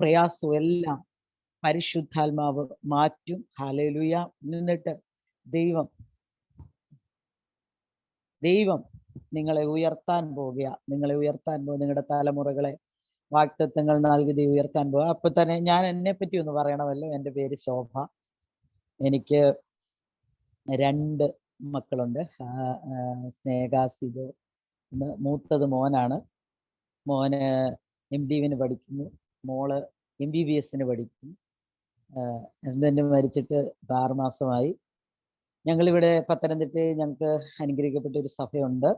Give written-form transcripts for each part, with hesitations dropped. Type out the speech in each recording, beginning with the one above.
പ്രയാസവും എല്ലാം പരിശുദ്ധാത്മാവ് മാറ്റും. ഹല്ലേലൂയ. എന്നിട്ട് ദൈവം നിങ്ങളെ ഉയർത്താൻ പോകുക. നിങ്ങളുടെ തലമുറകളെ വാഗ്ദത്തങ്ങൾ നൽകി ഉയർത്താൻ പോകുക. അപ്പൊ തന്നെ ഞാൻ എന്നെ പറ്റി ഒന്ന് പറയണമല്ലോ. എൻ്റെ പേര് ശോഭ. എനിക്ക് 2 മക്കളുണ്ട്. സ്നേഹ, സിജോ. മൂത്തത് മോനാണ്. മോന് MDന് പഠിക്കുന്നു, മോള് MBBSന് പഠിക്കുന്നു. ഹസ്ബൻഡ് മരിച്ചിട്ട് 6 മാസമായി. ഞങ്ങളിവിടെ പത്തനംതിട്ടയിൽ ഞങ്ങൾക്ക് അനുഗ്രഹിക്കപ്പെട്ട ഒരു സഭയുണ്ട്,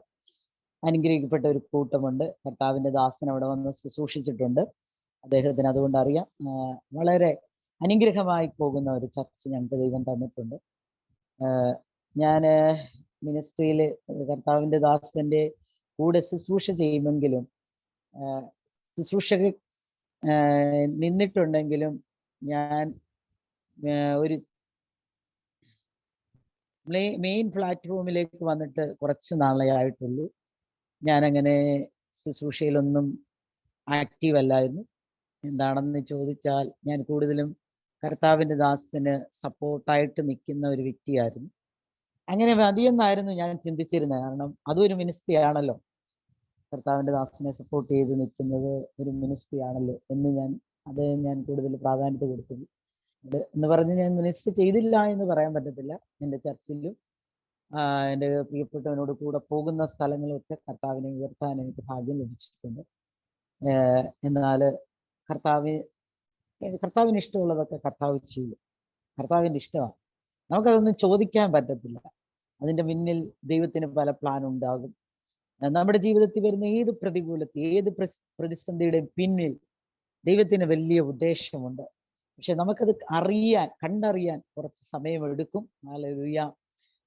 അനുഗ്രഹിക്കപ്പെട്ട ഒരു കൂട്ടമുണ്ട്. കർത്താവിൻ്റെ ദാസൻ അവിടെ വന്ന് ശുശ്രൂഷിച്ചിട്ടുണ്ട്. അദ്ദേഹത്തിന് അതുകൊണ്ട് അറിയാം. വളരെ അനുഗ്രഹമായി പോകുന്ന ഒരു ചർച്ച ഞങ്ങൾക്ക് ദൈവം തന്നിട്ടുണ്ട്. ഞാൻ മിനിസ്ട്രിയിൽ കർത്താവിൻ്റെ ദാസന്റെ കൂടെ ശുശ്രൂഷ ചെയ്യുമെങ്കിലും ശുശ്രൂഷക നിന്നിട്ടുണ്ടെങ്കിലും ഞാൻ ഒരു മെയിൻ പ്ലാറ്റ്ഫോമിലേക്ക് വന്നിട്ട് കുറച്ച് നാളെ ആയിട്ടുള്ളൂ. ഞാനങ്ങനെ ശുശ്രൂഷയിലൊന്നും ആക്റ്റീവ് അല്ലായിരുന്നു. എന്താണെന്ന് ചോദിച്ചാൽ ഞാൻ കൂടുതലും കർത്താവിൻ്റെ ദാസന് സപ്പോർട്ടായിട്ട് നിൽക്കുന്ന ഒരു വ്യക്തിയായിരുന്നു. അങ്ങനെ മതിയെന്നായിരുന്നു ഞാൻ ചിന്തിച്ചിരുന്നത്. കാരണം അതും ഒരു മിനിസ്ട്രി ആണല്ലോ, കർത്താവിൻ്റെ ദാസനെ സപ്പോർട്ട് ചെയ്ത് നിൽക്കുന്നത് ഒരു മിനിസ്ട്രി ആണല്ലോ എന്ന് ഞാൻ കൂടുതൽ പ്രാധാന്യത കൊടുത്തത് എന്ന് പറഞ്ഞ് ഞാൻ മിനിസ്ട്രി ചെയ്തില്ല എന്ന് പറയാൻ പറ്റത്തില്ല. എൻ്റെ ചർച്ചിലും എൻ്റെ പ്രിയപ്പെട്ടവനോട് കൂടെ പോകുന്ന സ്ഥലങ്ങളിലൊക്കെ കർത്താവിനെ ഉയർത്താൻ എനിക്ക് ഭാഗ്യം ലഭിച്ചിട്ടുണ്ട്. എന്നാൽ കർത്താവിന് ഇഷ്ടമുള്ളതൊക്കെ കർത്താവ് ചെയ്യും. കർത്താവിൻ്റെ ഇഷ്ടമാണ്. നമുക്കതൊന്നും ചോദിക്കാൻ പറ്റത്തില്ല. അതിൻ്റെ മുന്നിൽ ദൈവത്തിന് പല പ്ലാൻ ഉണ്ടാകും. നമ്മുടെ ജീവിതത്തിൽ വരുന്ന ഏത് പ്രതികൂലത്തിൽ, ഏത് പ്രതിസന്ധിയുടെ പിന്നിൽ ദൈവത്തിന് വലിയ ഉദ്ദേശമുണ്ട്. പക്ഷെ നമുക്കത് കണ്ടറിയാൻ കുറച്ച് സമയമെടുക്കും. ഹല്ലേലൂയ.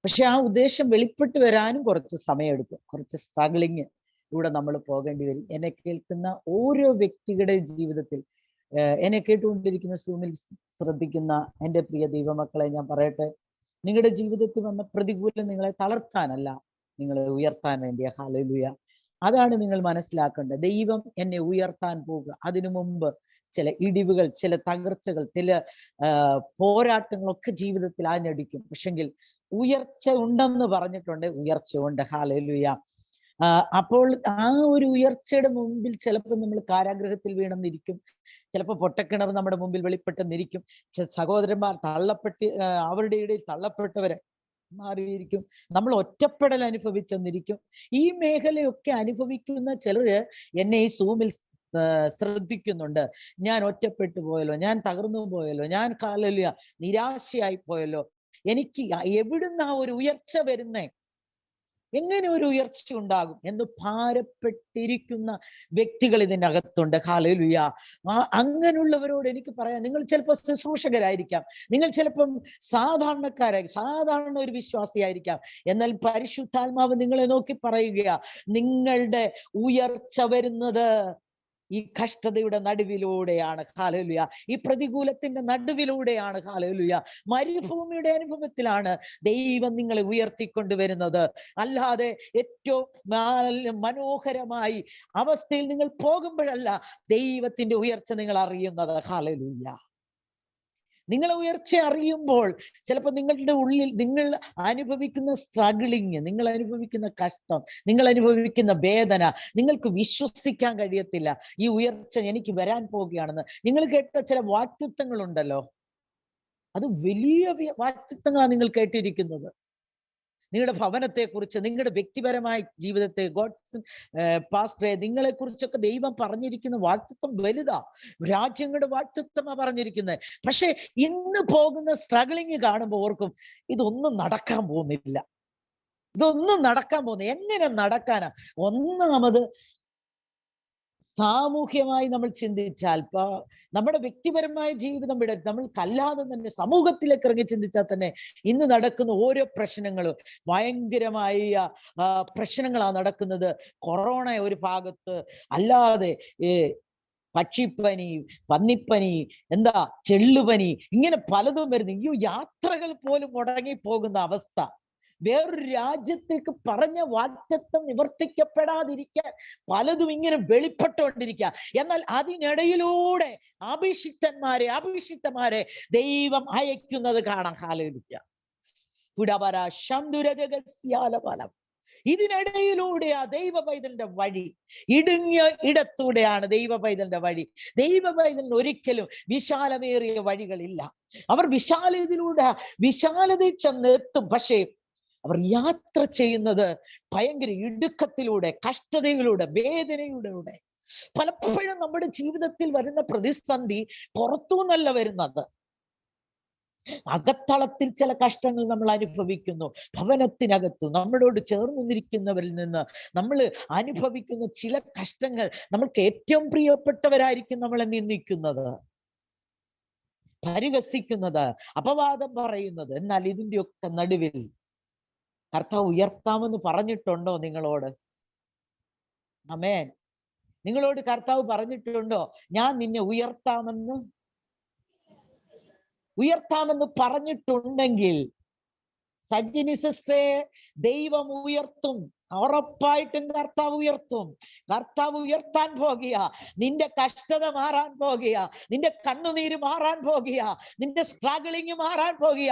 പക്ഷെ ആ ഉദ്ദേശം വെളിപ്പെട്ട് വരാനും കുറച്ച് സമയമെടുക്കും. കുറച്ച് സ്ട്രഗ്ലിങ് ഇവിടെ നമ്മൾ പോകേണ്ടി വരും. എന്നെ കേൾക്കുന്ന ഓരോ വ്യക്തികളുടെ ജീവിതത്തിൽ, എന്നെ കേട്ടുകൊണ്ടിരിക്കുന്ന സൂമിൽ ശ്രദ്ധിക്കുന്ന എൻ്റെ പ്രിയ ദൈവമക്കളെ ഞാൻ പറയട്ടെ, നിങ്ങളുടെ ജീവിതത്തിൽ വന്ന പ്രതികൂലം നിങ്ങളെ തളർത്താനല്ല, നിങ്ങളെ ഉയർത്താൻ വേണ്ടിയ. ഹല്ലേലൂയ. അതാണ് നിങ്ങൾ മനസ്സിലാക്കേണ്ടത്. ദൈവം എന്നെ ഉയർത്താൻ പോകുക. അതിനു മുമ്പ് ചില ഇടിവുകൾ, ചില തകർച്ചകൾ, ചില പോരാട്ടങ്ങളൊക്കെ ജീവിതത്തിൽ ആഞ്ഞടിക്കും. പക്ഷെങ്കിൽ ഉയർച്ച ഉണ്ടെന്ന് പറഞ്ഞിട്ടുണ്ട്. ഉയർച്ച ഉണ്ട്. ഹല്ലേലൂയ. അപ്പോൾ ആ ഒരു ഉയർച്ചയുടെ മുമ്പിൽ ചിലപ്പോൾ നമ്മൾ കാരാഗ്രഹത്തിൽ വീണെന്നിരിക്കും, ചിലപ്പോൾ പൊട്ടക്കിണർ നമ്മുടെ മുമ്പിൽ വെളിപ്പെട്ടെന്നിരിക്കും, സഹോദരന്മാർ അവരുടെ ഇടയിൽ തള്ളപ്പെട്ടവരെ മാറിയിരിക്കും, നമ്മൾ ഒറ്റപ്പെടൽ അനുഭവിച്ചെന്നിരിക്കും. ഈ മേഖലയൊക്കെ അനുഭവിക്കുന്ന ചിലര് എന്നെ ഈ സൂമിൽ ശ്രദ്ധിക്കുന്നുണ്ട്. ഞാൻ ഒറ്റപ്പെട്ടു പോയല്ലോ, ഞാൻ തകർന്നു പോയല്ലോ, ഞാൻ ഹല്ലേലൂയ നിരാശയായി പോയല്ലോ, എനിക്ക് എവിടുന്ന ഒരു ഉയർച്ച വരുന്നേ, എങ്ങനെ ഒരു ഉയർച്ച ഉണ്ടാകും എന്ന് ഭാരപ്പെട്ടിരിക്കുന്ന വ്യക്തികൾ ഇതിൻ്റെ അകത്തുണ്ട്. ഹല്ലേലൂയ. അങ്ങനെയുള്ളവരോട് എനിക്ക് പറയാം, നിങ്ങൾ ചിലപ്പോൾ ശുശ്രൂഷകരായിരിക്കാം, നിങ്ങൾ ചിലപ്പം സാധാരണ ഒരു വിശ്വാസിയായിരിക്കാം. എന്നാൽ പരിശുദ്ധാത്മാവ് നിങ്ങളെ നോക്കി പറയുക, നിങ്ങളുടെ ഉയർച്ച വരുന്നത് ഈ കഷ്ടതയുടെ നടുവിലൂടെയാണ്. ഹല്ലേലൂയ. ഈ പ്രതികൂലത്തിന്റെ നടുവിലൂടെയാണ്. ഹല്ലേലൂയ. മരുഭൂമിയുടെ അനുഭവത്തിലാണ് ദൈവം നിങ്ങളെ ഉയർത്തിക്കൊണ്ടുവരുന്നത്. അല്ലാതെ ഏറ്റവും മനോഹരമായി അവസ്ഥയിൽ നിങ്ങൾ പോകുമ്പോഴല്ല ദൈവത്തിന്റെ ഉയർച്ച നിങ്ങൾ അറിയുന്നത്. ഹല്ലേലൂയ. നിങ്ങളെ ഉയർച്ച അറിയുമ്പോൾ ചിലപ്പോൾ നിങ്ങളുടെ ഉള്ളിൽ നിങ്ങൾ അനുഭവിക്കുന്ന സ്ട്രഗിളിങ്, നിങ്ങൾ അനുഭവിക്കുന്ന കഷ്ടം, നിങ്ങൾ അനുഭവിക്കുന്ന വേദന നിങ്ങൾക്ക് വിശ്വസിക്കാൻ കഴിയത്തില്ല. ഈ ഉയർച്ച എനിക്ക് വരാൻ പോവുകയാണെന്ന്. നിങ്ങൾ കേട്ട ചില വാക്തത്വങ്ങളുണ്ടല്ലോ, അത് വലിയ വാക്തത്വങ്ങളാണ് നിങ്ങൾ കേട്ടിരിക്കുന്നത്. നിങ്ങളുടെ ഭവനത്തെക്കുറിച്ച്, നിങ്ങളുടെ വ്യക്തിപരമായ ജീവിതത്തെ, ഗോഡ്സ് പാസ്റ്ററെ നിങ്ങളെ കുറിച്ചൊക്കെ ദൈവം പറഞ്ഞിരിക്കുന്ന വാക്തത്വം വലുതാ. രാജ്യങ്ങളുടെ വാക്തത്വമാണ് പറഞ്ഞിരിക്കുന്നത്. പക്ഷെ ഇന്ന് പോകുന്ന സ്ട്രഗിളിങ് കാണുമ്പോൾ ഓർക്കും, ഇതൊന്നും നടക്കാൻ പോകുന്നില്ല, എങ്ങനെ നടക്കാനാ? ഒന്നാമത് സാമൂഹ്യമായി നമ്മൾ ചിന്തിച്ചാൽ, നമ്മുടെ വ്യക്തിപരമായ ജീവിതം വിട, നമ്മൾ കല്ലാതെ തന്നെ സമൂഹത്തിലേക്ക് ഇറങ്ങി ചിന്തിച്ചാൽ തന്നെ ഇന്ന് നടക്കുന്ന ഓരോ പ്രശ്നങ്ങളും ഭയങ്കരമായ പ്രശ്നങ്ങളാണ് നടക്കുന്നത്. കൊറോണ ഒരു ഭാഗത്ത്, അല്ലാതെ പക്ഷിപ്പനി, പന്നിപ്പനി, ചെള്ളുപനി, ഇങ്ങനെ പലതും വരുന്നു. യാത്രകൾ പോലും മുടങ്ങി പോകുന്ന അവസ്ഥ. വേറൊരു രാജ്യത്തേക്ക് പറഞ്ഞ വാഗ്ദത്തം നിവർത്തിക്കപ്പെടാതിരിക്കാൻ പലതും ഇങ്ങനെ വെളിപ്പെട്ടുകൊണ്ടിരിക്കുക. എന്നാൽ അതിനിടയിലൂടെ അഭിഷിക്തന്മാരെ ദൈവം അയക്കുന്നത് കാണാം. ഹല്ലേലൂയ. ഇതിനിടയിലൂടെയാ ദൈവ പൈതലിന്റെ വഴി. ഇടുങ്ങിയ ഇടത്തൂടെയാണ് ദൈവ പൈതലിന്റെ വഴി. ദൈവ പൈതലിന് ഒരിക്കലും വിശാലമേറിയ വഴികളില്ല. അവർ വിശാലതയിൽ ചെന്നെത്തും. പക്ഷേ അവർ യാത്ര ചെയ്യുന്നത് ഭയങ്കര ഇടുക്കത്തിലൂടെ, കഷ്ടതയിലൂടെ, വേദനയിലൂടെ. പലപ്പോഴും നമ്മുടെ ജീവിതത്തിൽ വരുന്ന പ്രതിസന്ധി പുറത്തുനിന്നല്ല വരുന്നത്. അകത്തളത്തിൽ ചില കഷ്ടങ്ങൾ നമ്മൾ അനുഭവിക്കുന്നു. ഭവനത്തിനകത്തു നമ്മളോട് ചേർന്ന് നിന്നിരിക്കുന്നവരിൽ നിന്ന് നമ്മൾ അനുഭവിക്കുന്ന ചില കഷ്ടങ്ങൾ നമ്മൾക്ക് ഏറ്റവും പ്രിയപ്പെട്ടവരായിരിക്കും നമ്മളെ നിന്ദിക്കുന്നത്, പരിഹസിക്കുന്നത്, അപവാദം പറയുന്നത്. എന്നാൽ ഇതിന്റെയൊക്കെ നടുവിൽ കർത്താവ് ഉയർത്താമെന്ന് പറഞ്ഞിട്ടുണ്ടോ നിങ്ങളോട്? ആമേൻ. നിങ്ങളോട് കർത്താവ് പറഞ്ഞിട്ടുണ്ടോ ഞാൻ നിന്നെ ഉയർത്താമെന്ന് പറഞ്ഞിട്ടുണ്ടെങ്കിൽ സജിനി സിസ്റ്ററെ, ദൈവം ഉയർത്തും. ഉറപ്പായിട്ടും കർത്താവ് ഉയർത്തും. കർത്താവ് ഉയർത്താൻ പോകുക. നിന്റെ കഷ്ടത മാറാൻ പോകുക, നിന്റെ കണ്ണുനീര് മാറാൻ പോകുക, നിന്റെ സ്ട്രഗിളിങ് മാറാൻ പോകുക.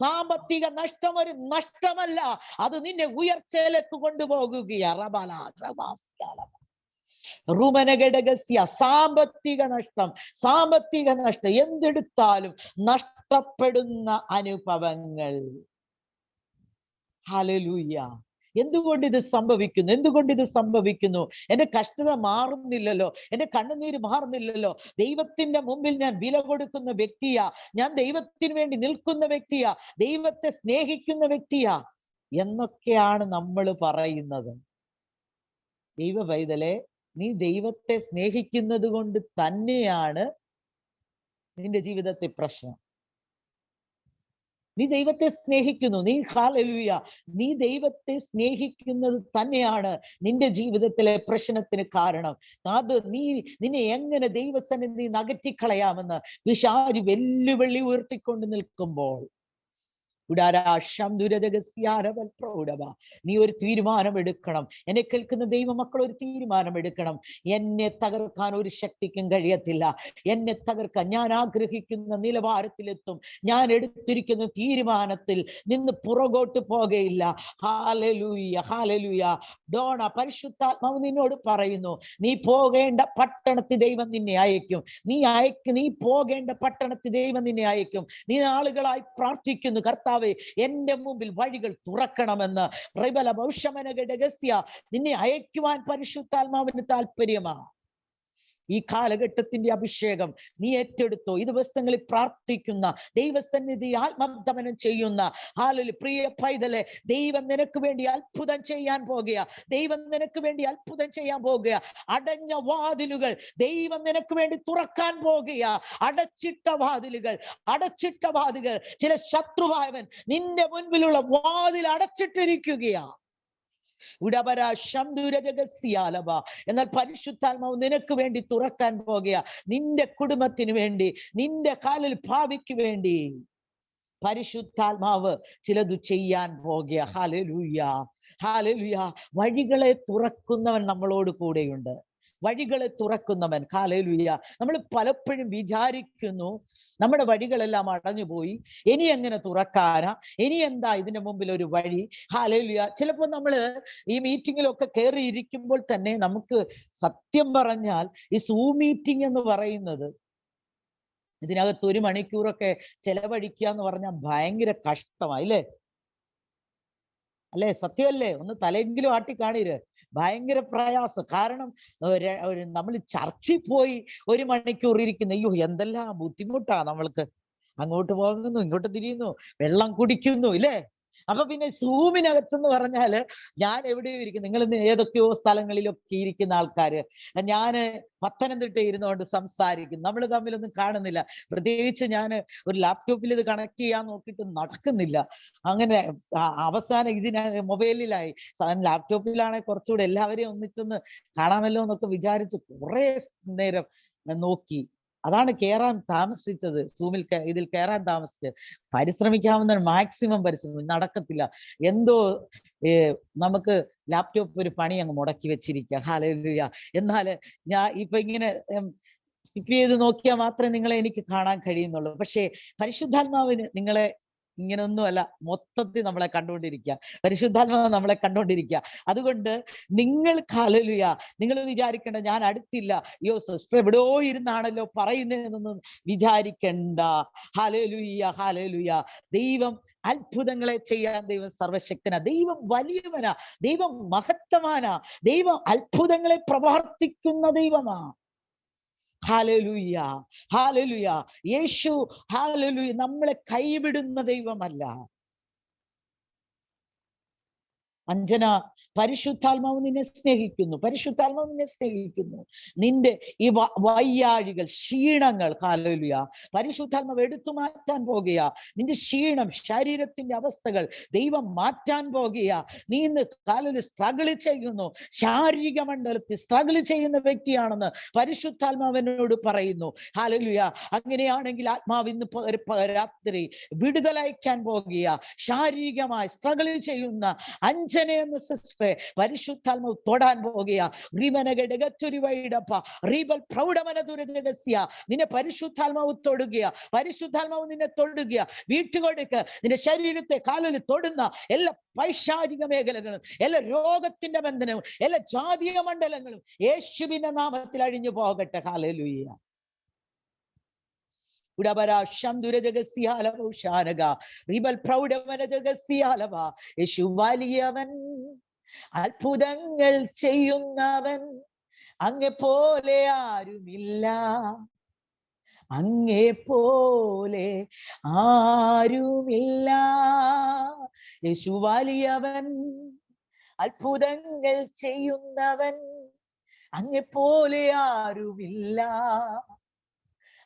സാമ്പത്തിക നഷ്ടം ഒരു നഷ്ടമല്ല, അത് നിന്നെ ഉയർച്ചയിലേക്ക് കൊണ്ടുപോകുകയാണ്. സാമ്പത്തിക നഷ്ടം എന്തെടുത്താലും നഷ്ടപ്പെടുന്ന അനുഭവങ്ങൾ. ഹല്ലേലൂയ. എന്തുകൊണ്ട് ഇത് സംഭവിക്കുന്നു? എന്റെ കഷ്ടത മാറുന്നില്ലല്ലോ, എന്റെ കണ്ണുനീര് മാറുന്നില്ലല്ലോ. ദൈവത്തിന്റെ മുമ്പിൽ ഞാൻ വില കൊടുക്കുന്ന വ്യക്തിയാ, ഞാൻ ദൈവത്തിന് വേണ്ടി നിൽക്കുന്ന വ്യക്തിയാ, ദൈവത്തെ സ്നേഹിക്കുന്ന വ്യക്തിയാ എന്നൊക്കെയാണ് നമ്മൾ പറയുന്നത്. ദൈവ പൈതലേ, നീ ദൈവത്തെ സ്നേഹിക്കുന്നത് കൊണ്ട് തന്നെയാണ് നിന്റെ ജീവിതത്തെ പ്രശ്നം. നീ ദൈവത്തെ സ്നേഹിക്കുന്നു, ഹല്ലേലൂയ, നീ ദൈവത്തെ സ്നേഹിക്കുന്നത് തന്നെയാണ് നിന്റെ ജീവിതത്തിലെ പ്രശ്നത്തിന് കാരണം. അത് നിന്നെ എങ്ങനെ ദൈവസന്നിധി അകറ്റിക്കളയാമെന്ന് പിശാച് വെല്ലുവിളി ഉയർത്തിക്കൊണ്ട് നിൽക്കുമ്പോൾ നീ ഒരു തീരുമാനമെടുക്കണം. എന്നെ കേൾക്കുന്ന ദൈവമക്കൾ ഒരു തീരുമാനമെടുക്കണം. എന്നെ തകർക്കാൻ ഒരു ശക്തിക്കും കഴിയത്തില്ല. എന്നെ തകർക്കാൻ ഞാൻ ആഗ്രഹിക്കുന്ന നിലവാരത്തിലെത്തും. ഞാൻ എടുത്തിരിക്കുന്ന തീരുമാനത്തിൽ നിന്ന് പുറകോട്ട് പോകയില്ല. Hallelujah, hallelujah. ഡോണ, പരിശുദ്ധാത്മാവ് നിന്നോട് പറയുന്നു, നീ പോകേണ്ട പട്ടണത്തിൽ ദൈവം നിന്നെ അയക്കും. നീ പോകേണ്ട പട്ടണത്തിൽ ദൈവം നിന്നെ അയക്കും. നീ ആളുകളായി പ്രാർത്ഥിക്കുന്നു, കർത്താവേ എന്റെ മുമ്പിൽ വഴികൾ തുറക്കണമെന്ന്. നിന്നെ അയക്കുവാൻ പരിശുദ്ധാത്മാവിന് താല്പര്യമാണ്. ഈ കാലഘട്ടത്തിന്റെ അഭിഷേകം നീ ഏറ്റെടുത്തോ. ഈ ദിവസങ്ങളിൽ പ്രാർത്ഥിക്കുന്ന, ദൈവസന്നിധി ആത്മദമനം ചെയ്യുന്ന പ്രിയ പൈതലെ, ദൈവം നിനക്ക് വേണ്ടി അത്ഭുതം ചെയ്യാൻ പോകുക. അടഞ്ഞ വാതിലുകൾ ദൈവം നിനക്ക് വേണ്ടി തുറക്കാൻ പോകുക. അടച്ചിട്ട വാതിലുകൾ ചില ശത്രുവായവൻ നിന്റെ മുൻപിലുള്ള വാതിൽ അടച്ചിട്ടിരിക്കുകയാ. എന്നാൽ പരിശുദ്ധാത്മാവ് നിനക്ക് വേണ്ടി തുറക്കാൻ പോകുക. നിന്റെ കുടുംബത്തിന് വേണ്ടി, നിന്റെ കാലിൽ ഭാവിക്ക് വേണ്ടി പരിശുദ്ധാത്മാവ് ചിലത് ചെയ്യാൻ പോകുക. Hallelujah, hallelujah. വഴികളെ തുറക്കുന്നവൻ നമ്മളോട് കൂടെയുണ്ട്. വഴികളെ തുറക്കുന്നവൻ. ഹല്ലേലൂയ. നമ്മൾ പലപ്പോഴും വിചാരിക്കുന്നു നമ്മുടെ വഴികളെല്ലാം അടഞ്ഞുപോയി, ഇനി എങ്ങനെ തുറക്കാനാ, ഇനി എന്താ ഇതിന്റെ മുമ്പിൽ ഒരു വഴി. ഹല്ലേലൂയ. ചിലപ്പോൾ നമ്മൾ ഈ മീറ്റിങ്ങിലൊക്കെ കയറി ഇരിക്കുമ്പോൾ തന്നെ നമുക്ക് സത്യം പറഞ്ഞാൽ ഈ സൂം മീറ്റിംഗ് എന്ന് പറയുന്നത്, ഇതിനകത്ത് 1 മണിക്കൂറൊക്കെ ചെലവഴിക്കുക എന്ന് പറഞ്ഞാൽ ഭയങ്കര കഷ്ടമായില്ലേ? അല്ലെ? സത്യമല്ലേ? ഒന്ന് തലെങ്കിലും ആട്ടി കാണീര്. ഭയങ്കര പ്രയാസം. കാരണം നമ്മൾ ചർച്ചിൽ പോയി 1 മണിക്കൂർ ഇരിക്കുന്ന, അയ്യോ എന്തെല്ലാം ബുദ്ധിമുട്ടാ നമ്മൾക്ക്. അങ്ങോട്ട് പോകുന്നു, ഇങ്ങോട്ട് തിരിയുന്നു, വെള്ളം കുടിക്കുന്നു, ഇല്ലേ? അപ്പൊ പിന്നെ സൂമിനകത്തെന്ന് പറഞ്ഞാല് ഞാൻ എവിടെയോ ഇരിക്കും, നിങ്ങൾ ഏതൊക്കെയോ സ്ഥലങ്ങളിലൊക്കെ ഇരിക്കുന്ന ആൾക്കാര്, ഞാന് പത്തനംതിട്ട ഇരുന്നുകൊണ്ട് സംസാരിക്കും, നമ്മൾ തമ്മിലൊന്നും കാണുന്നില്ല. പ്രത്യേകിച്ച് ഞാൻ ഒരു ലാപ്ടോപ്പിൽ ഇത് കണക്ട് ചെയ്യാൻ നോക്കിയിട്ട് നടക്കുന്നില്ല. അങ്ങനെ അവസാനം മൊബൈലിലായി. ലാപ്ടോപ്പിലാണെങ്കിൽ കുറച്ചുകൂടെ എല്ലാവരെയും ഒന്നിച്ചൊന്ന് കാണാമല്ലോ എന്നൊക്കെ വിചാരിച്ച് കുറെ നേരം നോക്കി. അതാണ് കയറാൻ താമസിച്ചത്. ഇതിൽ കയറാൻ താമസിച്ചത്. പരിശ്രമിക്കാവുന്ന മാക്സിമം പരിശ്രമം നടക്കത്തില്ല. എന്തോ നമുക്ക് ലാപ്ടോപ്പ് ഒരു പണി അങ്ങ് മുടക്കി വെച്ചിരിക്കുക. ഹല്ലേലൂയ. എന്നാൽ ഞാൻ ഇപ്പൊ ഇങ്ങനെ സ്കിപ്പ് ചെയ്ത് നോക്കിയാൽ മാത്രമേ നിങ്ങളെ എനിക്ക് കാണാൻ കഴിയുന്നുള്ളൂ. പക്ഷേ പരിശുദ്ധാത്മാവിന് നിങ്ങളെ ഇങ്ങനൊന്നുമല്ല, മൊത്തത്തിൽ നമ്മളെ കണ്ടുകൊണ്ടിരിക്കുക. പരിശുദ്ധാത്മാവ് നമ്മളെ കണ്ടുകൊണ്ടിരിക്കുക. അതുകൊണ്ട് നിങ്ങൾ ഹല്ലേലൂയ, നിങ്ങൾ വിചാരിക്കേണ്ട ഞാൻ അടുത്തില്ല, അയ്യോ സിസ്റ്റർ എവിടെയോ ഇരുന്നാണല്ലോ പറയുന്നതെന്നൊന്നും വിചാരിക്കണ്ട. Hallelujah, hallelujah. ദൈവം അത്ഭുതങ്ങളെ ചെയ്യാൻ ദൈവം സർവശക്തനാ. ദൈവം വലിയവനാ, ദൈവം മഹത്തമാനാ, ദൈവം അത്ഭുതങ്ങളെ പ്രവർത്തിക്കുന്ന ദൈവമാ. Hallelujah, hallelujah. യേശു ഹല്ലേലൂയ നമ്മളെ കൈവിടുന്ന ദൈവമല്ല. അഞ്ജന, പരിശുദ്ധാത്മാവ് നിന്നെ സ്നേഹിക്കുന്നു, പരിശുദ്ധാത്മാവ് നിന്നെ സ്നേഹിക്കുന്നു. നിന്റെ ഈ വയ്യാഴികൾ, ക്ഷീണങ്ങൾ ഹല്ലേലൂയ പരിശുദ്ധാത്മാവ് എടുത്തു മാറ്റാൻ പോകുക. നിന്റെ ക്ഷീണം, ശരീരത്തിന്റെ അവസ്ഥകൾ ദൈവം മാറ്റാൻ പോകുക. നീ ഇന്ന് ഹല്ലേലൂയ സ്ട്രഗിൾ ചെയ്യുന്നു, ശാരീരിക മണ്ഡലത്തിൽ സ്ട്രഗിൾ ചെയ്യുന്ന വ്യക്തിയാണെന്ന് പരിശുദ്ധാത്മാവിനോട് പറയുന്നു. ഹല്ലേലൂയ. അങ്ങനെയാണെങ്കിൽ ആത്മാവ് ഇന്ന് രാത്രി വിടുതലയക്കാൻ പോകുക. ശാരീരികമായി സ്ട്രഗിൾ ചെയ്യുന്ന അഞ്ജന എന്ന സിസ്റ്ററെ പരിശുദ്ധാത്മാവ് തൊടാൻ പോകുക. നിന്നെ പരിശുദ്ധാത്മാവ് തൊടുക, പരിശുദ്ധാത്മാവ് നിന്നെ തൊടുക. വീട്ടുകൊടുക്ക് നിന്റെ ശരീരത്തെ കാലിൽ തൊടുന്ന എല്ലാ പൈശാചിക മേഖലകളും, എല്ലാ രോഗത്തിന്റെ ബന്ധനവും, എല്ലാ ജാതീയ മണ്ഡലങ്ങളും യേശുവിന്റെ നാമത്തിൽ അഴിഞ്ഞു പോകട്ടെ. ഹല്ലേലൂയ. യേശു വലിയവൻ, അത്ഭുതങ്ങൾ ചെയ്യുന്നവൻ, അങ്ങേ പോലെ ആരുമില്ല, അങ്ങേ പോലെ ആരുമില്ല. യേശു വലിയവൻ, അത്ഭുതങ്ങൾ ചെയ്യുന്നവൻ, അങ്ങേ പോലെ ആരുമില്ല,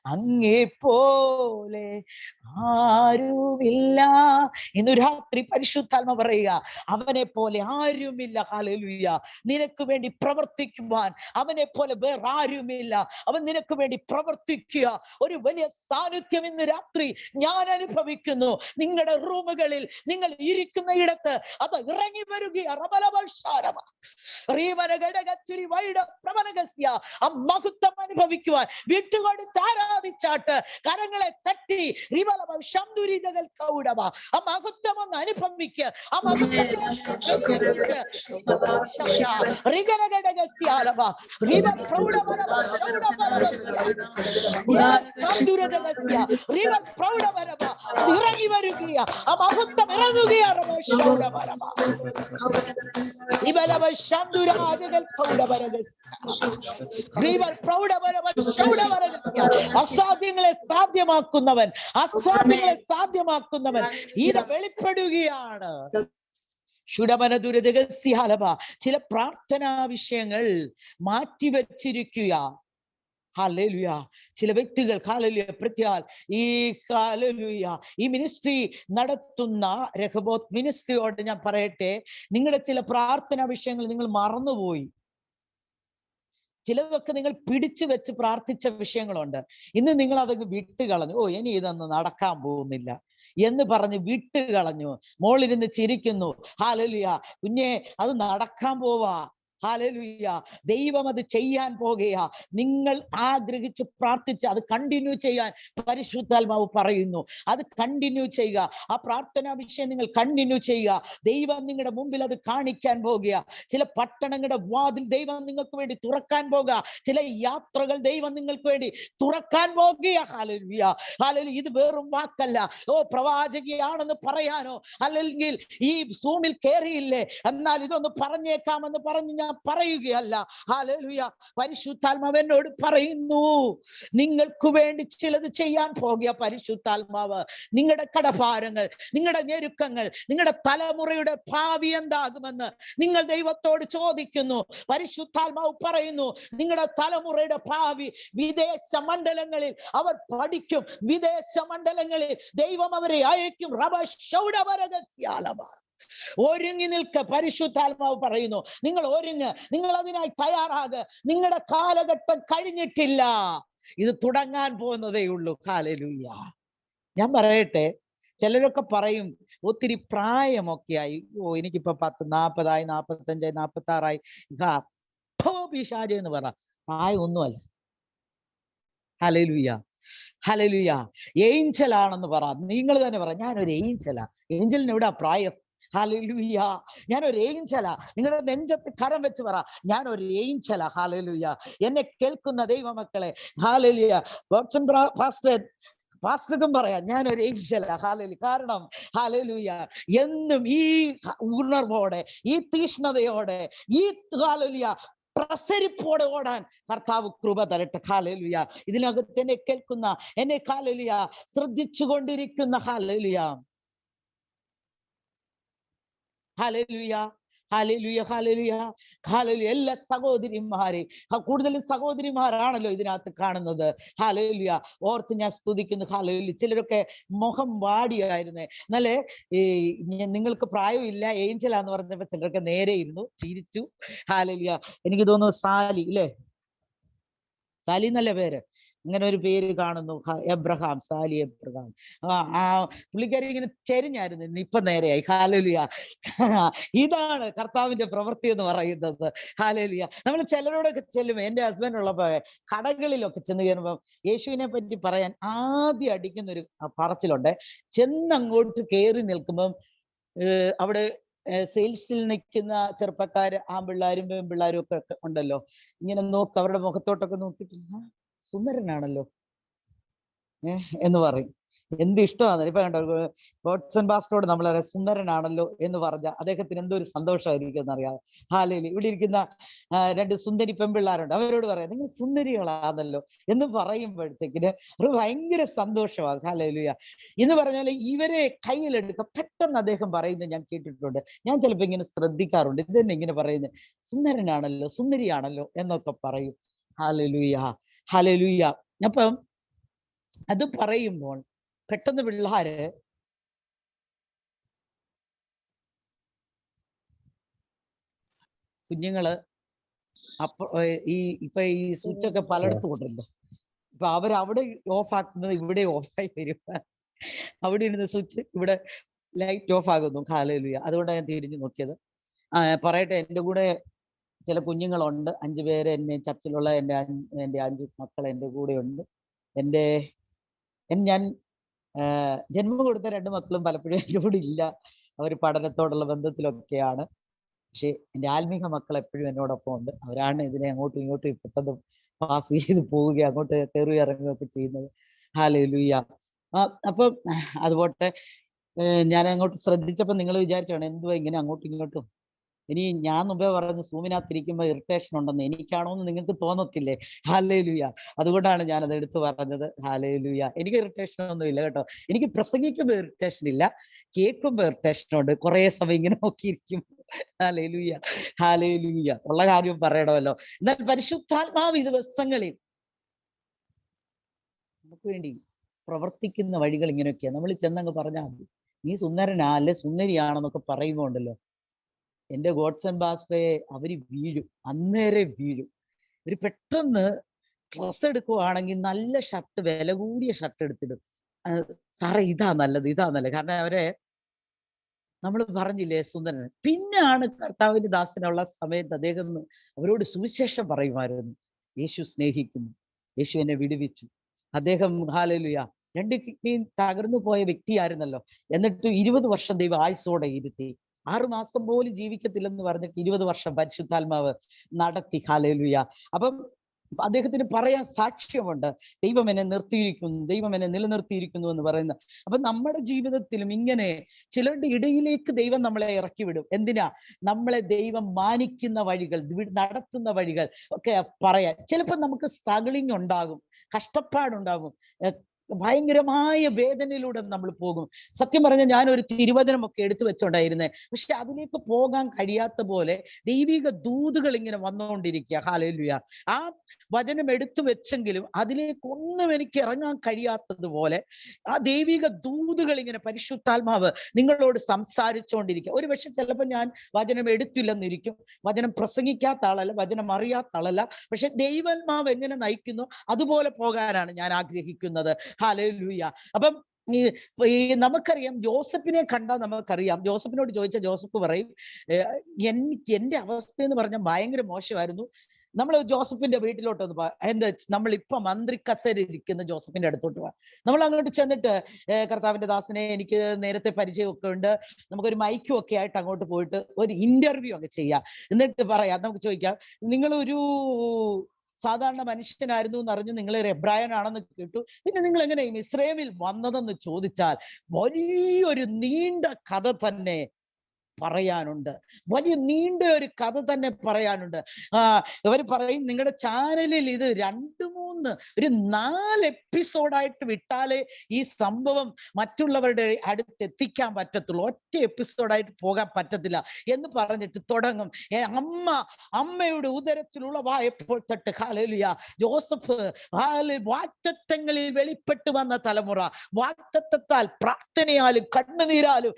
അങ്ങേ പോലെ ആരുമില്ല. ഇന്ന് രാത്രി പരിശുദ്ധാത്മ പറയുക, അവനെ പോലെ ആരുമില്ല. ഹല്ലേലൂയ. നിനക്ക് വേണ്ടി പ്രവർത്തിക്കുവാൻ അവനെ പോലെ വേറെ ആരുമില്ല. അവൻ നിനക്ക് വേണ്ടി പ്രവർത്തിക്കുക. ഒരു വലിയ സാന്നിധ്യം ഇന്ന് രാത്രി ഞാൻ അനുഭവിക്കുന്നു. നിങ്ങളുടെ റൂമുകളിൽ, നിങ്ങൾ ഇരിക്കുന്ന ഇടത്ത് അത് ഇറങ്ങി വരിക. ആ മഹത്വം അനുഭവിക്കുവാൻ വിട്ടുകൊടുത്ത് ആരാധിച്ചാട്ട് കരങ്ങളെ തട്ടി ആ മഹത്വം ഒന്ന് അനുഭവിക്കുക. ആ ഇറങ്ങി വരിക. ആ മഹത്വം ഇറങ്ങുകയാണ്. അസാധ്യങ്ങളെ സാധ്യമാക്കുന്നവൻ, അസാധ്യങ്ങളെ സാധ്യമാക്കുന്നവൻ ഇത് വെളിപ്പെടുകയാണ്. ചില പ്രാർത്ഥനാ വിഷയങ്ങൾ മാറ്റിവെച്ചിരിക്കുക. ഹല്ലേലൂയ. ചില വ്യക്തികൾ ഹല്ലേലൂയ പ്രത്യാൽ ഈ ഹല്ലേലൂയ ഈ മിനിസ്ട്രി നടത്തുന്ന രഹബോത്ത് മിനിസ്ട്രിയോട് ഞാൻ പറയട്ടെ, നിങ്ങളുടെ ചില പ്രാർത്ഥനാ വിഷയങ്ങൾ നിങ്ങൾ മറന്നുപോയി. ചിലതൊക്കെ നിങ്ങൾ പിടിച്ചു വെച്ച് പ്രാർത്ഥിച്ച വിഷയങ്ങളുണ്ട്. ഇന്ന് നിങ്ങൾ അതൊക്കെ വിട്ടുകളഞ്ഞു. ഓ, ഇനി ഇതൊന്നും നടക്കാൻ പോകുന്നില്ല എന്ന് പറഞ്ഞ് വിട്ടുകളഞ്ഞു. മോളിരുന്ന് ചിരിക്കുന്നു. ഹല്ലേലൂയ. കുഞ്ഞെ, അത് നടക്കാൻ പോവാ. ഹല്ലേലൂയ. ദൈവം അത് ചെയ്യാൻ പോകുകയാ. നിങ്ങൾ ആഗ്രഹിച്ച് പ്രാർത്ഥിച്ച് അത് കണ്ടിന്യൂ ചെയ്യാൻ പരിശുദ്ധാത്മാവ് പറയുന്നു. അത് കണ്ടിന്യൂ ചെയ്യുക. ആ പ്രാർത്ഥനാ വിഷയം നിങ്ങൾ കണ്ടിന്യൂ ചെയ്യുക. ദൈവം നിങ്ങളുടെ മുമ്പിൽ അത് കാണിക്കാൻ പോകുക. ചില പട്ടണങ്ങളുടെ വാതിൽ ദൈവം നിങ്ങൾക്ക് വേണ്ടി തുറക്കാൻ പോകുക. ചില യാത്രകൾ ദൈവം നിങ്ങൾക്ക് വേണ്ടി തുറക്കാൻ പോകുക. ഹല്ലേലൂയ. ഹല്ലേലൂയ. ഇത് വെറും വാക്കല്ല. ഓ, പ്രവാചകിയാണെന്ന് പറയാനോ അല്ലെങ്കിൽ ഈ സൂമിൽ കയറിയില്ലേ എന്നാൽ ഇതൊന്ന് പറഞ്ഞേക്കാമെന്ന് പറഞ്ഞ് ഞാൻ പറയുകയല്ല. ഹല്ലേലൂയ. പരിശുദ്ധാത്മാവ് എന്നോട് പറയുന്നു, നിങ്ങൾക്ക് വേണ്ടി ചിലത് ചെയ്യാൻ പോകുക. പരിശുദ്ധാത്മാവ് നിങ്ങളുടെ കടഭാരങ്ങൾ, നിങ്ങളുടെ ഞെരുക്കങ്ങൾ, നിങ്ങളുടെ തലമുറയുടെ ഭാവി എന്താകുമെന്ന് നിങ്ങൾ ദൈവത്തോട് ചോദിക്കുന്നു. പരിശുദ്ധാത്മാവ് പറയുന്നു, നിങ്ങളുടെ തലമുറയുടെ ഭാവി വിദേശ മണ്ഡലങ്ങളിൽ അവർ പഠിക്കും. വിദേശ മണ്ഡലങ്ങളിൽ ദൈവം അവരെ അയക്കും. ഒരുങ്ങി നിൽക്ക. പരിശുദ്ധാത്മാവ് പറയുന്നു, നിങ്ങൾ ഒരുങ്ങ്, നിങ്ങൾ അതിനായി തയ്യാറാകുക. നിങ്ങളുടെ കാലഘട്ടം കഴിഞ്ഞിട്ടില്ല. ഇത് തുടങ്ങാൻ പോകുന്നതേ ഉള്ളൂ. ഹല്ലേലൂയ. ഞാൻ പറയട്ടെ, ചിലരൊക്കെ പറയും ഒത്തിരി പ്രായമൊക്കെയായി, ഓ എനിക്കിപ്പോ 40, 45, 46 പിശാച് എന്ന് പറ. പ്രായമൊന്നുമല്ല. Hallelujah, hallelujah. ഏഞ്ചൽ ആണെന്ന് പറ. നിങ്ങൾ തന്നെ പറ, ഞാനൊരു ഏഞ്ചലാ. ഏഞ്ചലിന് എവിടാ പ്രായം? ഹല്ലേലൂയ, ഞാനൊരു ഏഞ്ചലാ. നിങ്ങളുടെ നെഞ്ചത്ത് കരം വെച്ച് പറ, ഞാനൊരു ഏഞ്ചലാ. ഹല്ലേലൂയ. എന്നെ കേൾക്കുന്ന ദൈവമക്കളെ, ഹല്ലേലൂയ. ഗോഡ്സൺ പാസ്റ്റർക്കും പറയാം, ഞാനൊരു ഏഞ്ചലാ. ഹല്ലേലൂയ. കാരണം ഹല്ലേലൂയ, എന്നും ഈ ഉണർവോടെ, ഈ തീഷ്ണതയോടെ, ഈ ഹല്ലേലൂയ പ്രസരിപ്പോടെ ഓടാൻ കർത്താവ് കൃപ തരട്ടെ. ഹല്ലേലൂയ. ഇതിനകത്ത് എന്നെ കേൾക്കുന്ന, എന്നെ ഹല്ലേലൂയ ശ്രദ്ധിച്ചു കൊണ്ടിരിക്കുന്ന, hallelujah, hallelujah, hallelujah, hallelujah, hallelujah. എല്ലാ സഹോദരിമാരെ, കൂടുതലും സഹോദരിമാരാണല്ലോ ഇതിനകത്ത് കാണുന്നത്. ഹല്ലേലൂയ. ഓർത്ത് ഞാൻ സ്തുതിക്കുന്നു. ഹല്ലേലൂയ. ചിലരൊക്കെ മുഖം വാടിയായിരുന്നേ. എന്നാലേ ഈ നിങ്ങൾക്ക് പ്രായമില്ല, ഏഞ്ചലാന്ന് പറഞ്ഞപ്പോ ചിലരൊക്കെ നേരെ ഇരുന്നു, ചിരിച്ചു. ഹല്ലേലൂയ. എനിക്ക് തോന്നുന്നു സാലി ഇല്ലേ, സാലി എന്നല്ല പേര്, ഇങ്ങനെ ഒരു പേര് കാണുന്നു. Abraham, Sally Abraham. ആ പുള്ളിക്കാരി ഇങ്ങനെ ചെരിഞ്ഞായിരുന്നു, ഇപ്പൊ നേരെയായി. ഹല്ലേലൂയ. ഇതാണ് കർത്താവിന്റെ പ്രവൃത്തി എന്ന് പറയുന്നത്. ഹല്ലേലൂയ. നമ്മൾ ചിലരോടൊക്കെ ചെല്ലുമ്പോ, എന്റെ ഹസ്ബൻഡ് ഉള്ളപ്പോ കടകളിലൊക്കെ ചെന്ന് കയറുമ്പോ യേശുവിനെ പറ്റി പറയാൻ ആദ്യം അടിക്കുന്ന ഒരു പറച്ചിലുണ്ട്. ചെന്നങ്ങോട്ട് കയറി നിൽക്കുമ്പം അവിടെ സെയിൽസിൽ നിൽക്കുന്ന ചെറുപ്പക്കാര്, ആൺപിള്ളാരും പെൺപിള്ളാരും ഒക്കെ ഉണ്ടല്ലോ, ഇങ്ങനെ നോക്ക്, അവരുടെ മുഖത്തോട്ടൊക്കെ നോക്കിയിട്ട് സുന്ദരനാണല്ലോ എന്ന് പറയും. എന്ത് ഇഷ്ടമാണ്. ഇപ്പൊ കണ്ടോ, ഗോഡ്സൺ പാസ്റ്ററോട് നമ്മളെ സുന്ദരനാണല്ലോ എന്ന് പറഞ്ഞ അദ്ദേഹത്തിന് എന്തോ ഒരു സന്തോഷമായിരിക്കും എന്നറിയാം. ഹല്ലേലൂയ. ഇവിടെ ഇരിക്കുന്ന 2 സുന്ദരി പെൺപിള്ളാരുണ്ട്, അവരോട് പറയാം, നിങ്ങൾ സുന്ദരികളാണല്ലോ എന്ന് പറയുമ്പോഴത്തേക്കിന് ഒരു ഭയങ്കര സന്തോഷമാണ്. ഹല്ലേലൂയ. എന്ന് പറഞ്ഞാൽ ഇവരെ കയ്യിലെടുക്ക പെട്ടെന്ന് അദ്ദേഹം പറയുന്നത് ഞാൻ കേട്ടിട്ടുണ്ട്. ഞാൻ ചിലപ്പോ ഇങ്ങനെ ശ്രദ്ധിക്കാറുണ്ട്, ഇത് തന്നെ ഇങ്ങനെ പറയുന്നത്, സുന്ദരനാണല്ലോ, സുന്ദരിയാണല്ലോ എന്നൊക്കെ പറയും. Hallelujah, hallelujah. അപ്പം അത് പറയുമ്പോൾ പെട്ടെന്ന് പിള്ളേര് കുഞ്ഞുങ്ങള് ഇപ്പൊ ഈ സ്വിച്ചൊക്കെ പലയിടത്തും കൊണ്ടല്ലോ, ഇപ്പൊ അവരവിടെ ഓഫ് ആക്കുന്നത് ഇവിടെ ഓഫായി വരും. അവിടെ ഇരുന്ന് സ്വിച്ച് ഇവിടെ ലൈറ്റ് ഓഫ് ആകുന്നു. ഹല്ലേലൂയ. അതുകൊണ്ടാണ് ഞാൻ തിരിഞ്ഞു നോക്കിയത്. പറയട്ടെ, എൻ്റെ കൂടെ ചില കുഞ്ഞുങ്ങളുണ്ട്, 5 പേര്. എന്നെ ചർച്ചിലുള്ള എൻ്റെ 5 മക്കൾ എൻ്റെ കൂടെ ഉണ്ട്. ഞാൻ ജന്മം കൊടുത്ത 2 മക്കളും പലപ്പോഴും എൻ്റെ കൂടെ ഇല്ല. അവർ പഠനത്തോടുള്ള ബന്ധത്തിലൊക്കെയാണ്. പക്ഷെ എൻ്റെ ആത്മീക മക്കൾ എപ്പോഴും എന്നോടൊപ്പം ഉണ്ട്. അവരാണ് ഇതിനെ അങ്ങോട്ടും ഇങ്ങോട്ടും പെട്ടെന്ന് പാസ് ചെയ്ത് പോവുക, അങ്ങോട്ട് കയറി ഇറങ്ങുകയൊക്കെ ചെയ്യുന്നത്. ഹല്ലേലൂയ. അപ്പം അതുപോട്ടെ, ഞാൻ അങ്ങോട്ട് ശ്രദ്ധിച്ചപ്പോൾ നിങ്ങൾ വിചാരിച്ചാണ് എന്തുവാ ഇങ്ങനെ അങ്ങോട്ടും ഇങ്ങോട്ടും. ഇനി ഞാൻ മുമ്പേ പറഞ്ഞ സൂമിനകത്തിരിക്കുമ്പോൾ ഇറിറ്റേഷൻ ഉണ്ടെന്ന് എനിക്കാണോ എന്ന് നിങ്ങൾക്ക് തോന്നത്തില്ലേ? ഹല്ലേലൂയ. അതുകൊണ്ടാണ് ഞാനത് എടുത്തു പറഞ്ഞത്. ഹല്ലേലൂയ. എനിക്ക് ഇറിറ്റേഷൻ ഒന്നും ഇല്ല കേട്ടോ. എനിക്ക് പ്രസംഗിക്കുമ്പോൾ ഇറിറ്റേഷൻ ഇല്ല, കേൾക്കുമ്പോൾ ഇറിറ്റേഷൻ ഉണ്ട്. കുറെ സമയം ഇങ്ങനെ നോക്കിയിരിക്കും. Hallelujah, hallelujah. ഉള്ള കാര്യം പറയണമല്ലോ. എന്നാൽ പരിശുദ്ധാത്മാവ് ഈ ദിവസങ്ങളിൽ നമുക്ക് വേണ്ടി പ്രവർത്തിക്കുന്ന വഴികൾ ഇങ്ങനെയൊക്കെയാണ്. നമ്മൾ ചെന്നങ്ങ് പറഞ്ഞാൽ മതി, നീ സുന്ദരനാ അല്ലെ സുന്ദരിയാണെന്നൊക്കെ പറയുമ്പോൾ ഉണ്ടല്ലോ, എൻ്റെ ഗോഡ്സൺ പാസ്റ്ററെ അവര് വീഴും, അന്നേരം വീഴും. ഒരു പെട്ടെന്ന് ഡ്രസ് എടുക്കുവാണെങ്കിൽ നല്ല ഷർട്ട്, വില കൂടിയ ഷർട്ട് എടുത്തിടും. സാറേ ഇതാ നല്ലത്, ഇതാ നല്ലത്. കാരണം അവരെ നമ്മൾ പറഞ്ഞില്ലേ സുന്ദരൻ. പിന്നാണ് കർത്താവിന്റെ ദാസനുള്ള സമയത്ത് അദ്ദേഹം അവരോട് സുവിശേഷം പറയുമായിരുന്നു. യേശു സ്നേഹിക്കുന്നു, യേശു എന്നെ വിടുവിച്ചു. അദ്ദേഹം ഹല്ലേലൂയ 2 കിഡ്നിയും തകർന്നു പോയ വ്യക്തിയായിരുന്നല്ലോ. എന്നിട്ട് 20 വർഷം ദൈവം ആയുസ്സോടെ ഇരുത്തി. 6 മാസം പോലും ജീവിക്കത്തില്ലെന്ന് പറഞ്ഞിട്ട് 20 വർഷം പരിശുദ്ധാത്മാവ് നടത്തി. ഹല്ലേലൂയ. അപ്പം അദ്ദേഹത്തിന് പറയാൻ സാക്ഷ്യമുണ്ട്. ദൈവം എന്നെ നിർത്തിയിരിക്കുന്നു, ദൈവം എന്നെ നിലനിർത്തിയിരിക്കുന്നു എന്ന് പറയുന്ന. അപ്പൊ നമ്മുടെ ജീവിതത്തിലും ഇങ്ങനെ ചിലരുടെ ഇടയിലേക്ക് ദൈവം നമ്മളെ ഇറക്കി വിടും. എന്തിനാ? നമ്മളെ ദൈവം മാനിക്കുന്ന വഴികൾ, നടത്തുന്ന വഴികൾ ഒക്കെ പറയാൻ. ചിലപ്പോൾ നമുക്ക് സ്ട്രഗിളിങ് ഉണ്ടാകും, കഷ്ടപ്പാടുണ്ടാകും. ഭയങ്കരമായ വേദനയിലൂടെ നമ്മൾ പോകും. സത്യം പറഞ്ഞാൽ ഞാൻ ഒരു തിരുവചനമൊക്കെ എടുത്തു വെച്ചോണ്ടായിരുന്നേ, പക്ഷെ അതിലേക്ക് പോകാൻ കഴിയാത്ത പോലെ ദൈവിക ദൂതുകൾ ഇങ്ങനെ വന്നുകൊണ്ടിരിക്കുക. ഹല്ലേലൂയ. ആ വചനം എടുത്തു വെച്ചെങ്കിലും അതിലേക്കൊന്നും എനിക്ക് ഇറങ്ങാൻ കഴിയാത്തതുപോലെ ആ ദൈവിക ദൂതുകൾ ഇങ്ങനെ പരിശുദ്ധാത്മാവ് നിങ്ങളോട് സംസാരിച്ചുകൊണ്ടിരിക്കുക. ഒരു പക്ഷെ ചിലപ്പോൾ ഞാൻ വചനം എടുത്തില്ലെന്നിരിക്കും, വചനം പ്രസംഗിക്കാത്ത ആളല്ല, വചനം അറിയാത്ത ആളല്ല, പക്ഷെ ദൈവാത്മാവ് എങ്ങനെ നയിക്കുന്നു അതുപോലെ പോകാനാണ് ഞാൻ ആഗ്രഹിക്കുന്നത്. ഹല്ലേലൂയ. അപ്പം ഈ നമുക്കറിയാം, ജോസഫിനെ കണ്ടാൽ നമുക്കറിയാം, ജോസഫിനോട് ചോദിച്ച ജോസഫ് പറയും, എന്റെ അവസ്ഥ എന്ന് പറഞ്ഞാൽ ഭയങ്കര മോശമായിരുന്നു. നമ്മൾ ജോസഫിന്റെ വീട്ടിലോട്ടൊന്ന് എന്താ, നമ്മളിപ്പൊ മന്ത്രി കസേര ഇരിക്കുന്ന ജോസഫിന്റെ അടുത്തോട്ട് പോവാം. നമ്മൾ അങ്ങോട്ട് ചെന്നിട്ട്, കർത്താവിന്റെ ദാസനെ, എനിക്ക് നേരത്തെ പരിചയമൊക്കെ ഉണ്ട്, നമുക്കൊരു മൈക്കും ഒക്കെ ആയിട്ട് അങ്ങോട്ട് പോയിട്ട് ഒരു ഇന്റർവ്യൂ ഒക്കെ ചെയ്യാം. എന്നിട്ട് പറയാം, നമുക്ക് ചോദിക്കാം, നിങ്ങളൊരു സാധാരണ മനുഷ്യനായിരുന്നു എന്നറിഞ്ഞു, നിങ്ങളൊരു എബ്രായനാണെന്ന് കേട്ടു, പിന്നെ നിങ്ങൾ എങ്ങനെ ഇസ്രായേലിൽ വന്നതെന്ന് ചോദിച്ചാൽ വലിയൊരു നീണ്ട കഥ തന്നെ പറയാനുണ്ട്. വലിയ നീണ്ട ഒരു കഥ തന്നെ പറയാനുണ്ട്. ഇവർ പറയും, നിങ്ങളുടെ ചാനലിൽ ഇത് 4 എപ്പിസോഡായിട്ട് വിട്ടാലേ ഈ സംഭവം മറ്റുള്ളവരുടെ അടുത്ത് എത്തിക്കാൻ പറ്റത്തുള്ളൂ, ഒറ്റ എപ്പിസോഡായിട്ട് പോകാൻ പറ്റത്തില്ല എന്ന് പറഞ്ഞിട്ട് തുടങ്ങും. അമ്മയുടെ ഉദരത്തിലുളവായപ്പോൾ തൊട്ട്, ഹല്ലേലൂയ, ജോസഫ് വാഗ്ദത്തങ്ങളിൽ വെളിപ്പെട്ടു വന്ന തലമുറ, വാഗ്ദത്തത്താൽ, പ്രാർത്ഥനയാലും കണ്ണുനീരാലും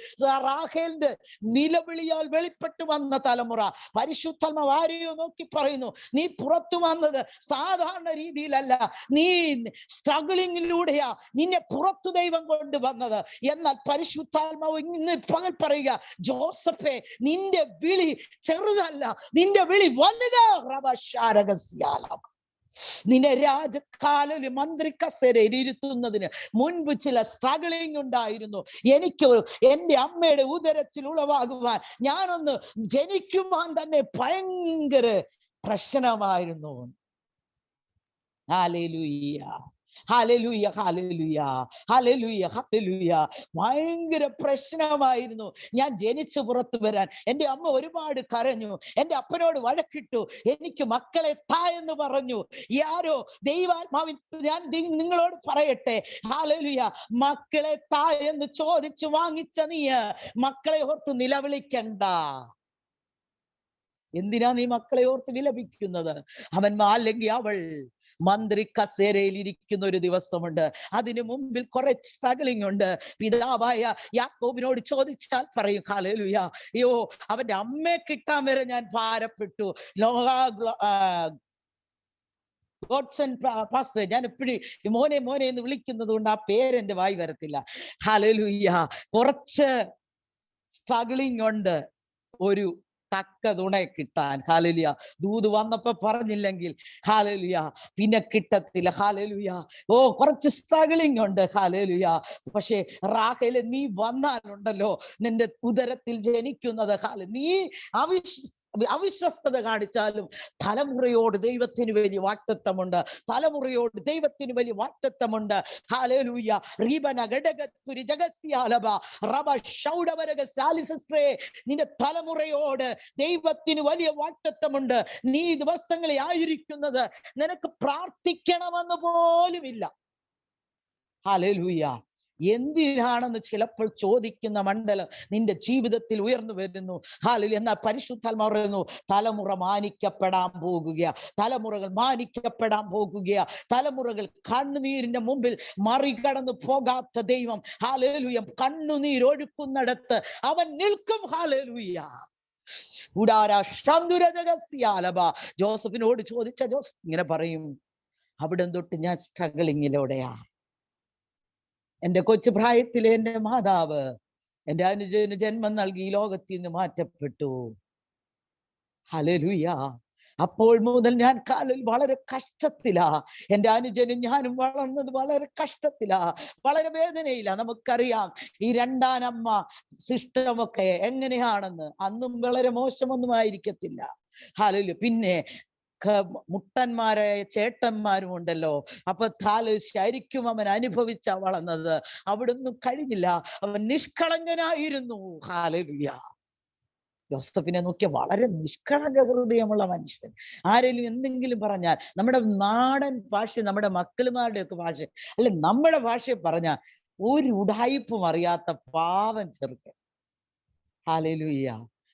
റാഹേലിന്റെ നിലവിളിയാൽ വെളിപ്പെട്ടു വന്ന തലമുറ. പരിശുദ്ധാത്മാവ് ആരെയോ നോക്കി പറയുന്നു, നീ പുറത്തു വന്നത് സാധാരണ രീതിയിലല്ല, നീ സ്ട്രഗിളിങ്ങിലൂടെയാ നിന്നെ പുറത്തു ദൈവം കൊണ്ടുവന്നത്. എന്നാൽ പരിശുദ്ധാത്മാവ് ഇന്ന് പകൽ പറയുക, ജോസഫേ, നിന്റെ വിളി ചെറുതല്ല, നിന്റെ വിളി വലുതാ. നിന്നെ രാജകാലിൽ മന്ത്രി കസേരയിൽ ഇരുത്തുന്നതിന് മുൻപ് ചില സ്ട്രഗിളിംഗ് ഉണ്ടായിരുന്നു. എനിക്ക് എന്റെ അമ്മയുടെ ഉദരത്തിൽ ഉളവാകുവാൻ, ഞാനൊന്ന് ജനിക്കുവാൻ തന്നെ ഭയങ്കര പ്രശ്നമായിരുന്നു. Hallelujah, hallelujah, hallelujah, hallelujah, hallelujah. ഭയങ്കര പ്രശ്നമായിരുന്നു ഞാൻ ജനിച്ചു പുറത്തു വരാൻ. എൻ്റെ അമ്മ ഒരുപാട് കരഞ്ഞു, എൻ്റെ അപ്പനോട് വഴക്കിട്ടു, എനിക്ക് മക്കളെ താ എന്ന് പറഞ്ഞു. ആരോ ദൈവാത്മാവിൽ, ഞാൻ നിങ്ങളോട് പറയട്ടെ, ഹല്ലേലൂയ, മക്കളെ താ എന്ന് ചോദിച്ചു വാങ്ങിച്ച നീ മക്കളെ ഓർത്ത് നിലവിളിക്കണ്ട. എന്തിനാ നീ മക്കളെ ഓർത്ത് വിലപിക്കുന്നത്? അവൻ അല്ലെങ്കിൽ അവൾ മന്ത്രി കസേരയിൽ ഇരിക്കുന്ന ഒരു ദിവസമുണ്ട്. അതിനു മുമ്പിൽ കുറെ സ്ട്രഗിളിംഗ് ഉണ്ട്. പിതാവായ യാക്കോബിനോട് ചോദിച്ചാൽ പറയും, ഹല്ലേലൂയ, അയ്യോ, അവന്റെ അമ്മയെ കിട്ടാൻ വരെ ഞാൻ ഭാരപ്പെട്ടു. ഗോഡ്സൺ പാസ്റ്റർ, ഞാൻ എപ്പോഴും മോനെ മോനെ എന്ന് വിളിക്കുന്നത് കൊണ്ട് ആ പേരെന്റെ വായി വരത്തില്ല. ഹല്ലേലൂയ. കുറച്ച് സ്ട്രഗിളിംഗ് ഉണ്ട് ഒരു തക്ക തുണ കിട്ടാൻ. ഹല്ലേലൂയ. ദൂത് വന്നപ്പോ പറഞ്ഞില്ലെങ്കിൽ ഹല്ലേലൂയ പിന്നെ കിട്ടത്തില്ല. ഹല്ലേലൂയ. കുറച്ച് സ്ട്രഗിളിംഗ് ഉണ്ട്. ഹല്ലേലൂയ. പക്ഷേ റാഹേല്, നീ വന്നാലുണ്ടല്ലോ, നിന്റെ ഉദരത്തിൽ ജനിക്കുന്നത്, നീ അവിശ്വസ്തത കാണിച്ചാലും തലമുറയോട് ദൈവത്തിന് വലിയ വാഗ്ദത്തമുണ്ട്, തലമുറയോട് ദൈവത്തിന് വലിയ വാഗ്ദത്തമുണ്ട്. ഹല്ലേലൂയ. നിന്റെ തലമുറയോട് ദൈവത്തിന് വലിയ വാഗ്ദത്തമുണ്ട്. നീ ദിവസങ്ങളിൽ ആയിരിക്കുന്നത് നിനക്ക് പ്രാർത്ഥിക്കണമെന്ന് പോലുമില്ല. ഹല്ലേലൂയ. എന്തിനാണെന്ന് ചിലപ്പോൾ ചോദിക്കുന്ന മണ്ഡലം നിന്റെ ജീവിതത്തിൽ ഉയർന്നു വരുന്നു. ഹല്ലേലൂയ. എന്നാൽ പരിശുദ്ധാത്മാവ് പറയുന്നു, തലമുറ മാനിക്കപ്പെടാൻ പോകുക, തലമുറകൾ മാനിക്കപ്പെടാൻ പോകുക, തലമുറകൾ കണ്ണുനീരിന്റെ മുമ്പിൽ മറികടന്നു പോകാത്ത ദൈവം, ഹല്ലേലൂയ, കണ്ണുനീരൊഴുക്കുന്നിടത്ത് അവൻ നിൽക്കും. ഹല്ലേലൂയ. ജോസഫിനോട് ചോദിച്ച ജോസഫ് ഇങ്ങനെ പറയും, അവിടെ തൊട്ട് ഞാൻ സ്ട്രഗിളിങ്ങിലൂടെയാ. എന്റെ കൊച്ചു പ്രായത്തിലെ എന്റെ മാതാവ് എന്റെ അനുജന് ജന്മം നൽകി ലോകത്തിൽ നിന്ന് മാറ്റപ്പെട്ടു. ഹല്ലേലൂയ. അപ്പോൾ മുതൽ ഞാൻ കാലിൽ വളരെ കഷ്ടത്തിലാ. എൻ്റെ അനുജനും ഞാനും വളർന്നത് വളരെ കഷ്ടത്തിലാ, വളരെ വേദനയില്ല. നമുക്കറിയാം ഈ രണ്ടാനമ്മ സിസ്റ്റമൊക്കെ എങ്ങനെയാണെന്ന്. അന്നും വളരെ മോശമൊന്നും ആയിരിക്കത്തില്ല. ഹല്ലേലൂയ. പിന്നെ മുട്ടന്മാരായ ചേട്ടന്മാരും ഉണ്ടല്ലോ. അപ്പൊ ശരിക്കും അവൻ അനുഭവിച്ച വളർന്നത്. അവിടൊന്നും കഴിഞ്ഞില്ല, അവൻ നിഷ്കളങ്കനായിരുന്നു. ഹല്ലേലൂയ. ജോസഫിനെ നോക്കിയ വളരെ നിഷ്കളങ്ക ഹൃദയമുള്ള മനുഷ്യൻ. ആരെങ്കിലും എന്തെങ്കിലും പറഞ്ഞാൽ നമ്മുടെ നാടൻ ഭാഷ, നമ്മുടെ മക്കളുമാരുടെ ഒക്കെ ഭാഷ, അല്ലെ നമ്മുടെ ഭാഷയെ പറഞ്ഞാൽ ഒരു ഉടായിപ്പും അറിയാത്ത പാവം ചെറുക്കൻ. ഹല്ലേലൂയ.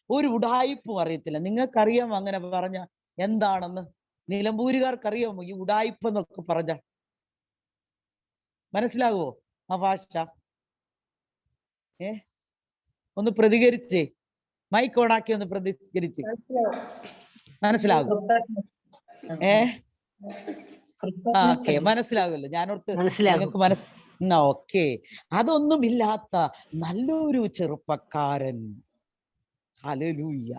ഒരു ഉടായിപ്പും അറിയത്തില്ല. നിങ്ങൾക്കറിയാമോ അങ്ങനെ പറഞ്ഞ എന്താണെന്ന്? നിലമ്പൂരുകാർക്കറിയാമോ ഈ ഉടായിപ്പ് എന്നൊക്കെ പറഞ്ഞ? മനസ്സിലാകുമോ ആ ഭാഷ? ഒന്ന് പ്രതികരിച്ചേ, മൈക്ക് ഓണാക്കി ഒന്ന് പ്രതികരിച്ച്. മനസ്സിലാകും? ഓക്കെ, മനസ്സിലാകുമല്ലോ. ഞാനോർത്ത് നിങ്ങൾക്ക് ഓക്കെ. അതൊന്നുമില്ലാത്ത നല്ലൊരു ചെറുപ്പക്കാരൻ. ഹല്ലേലൂയ.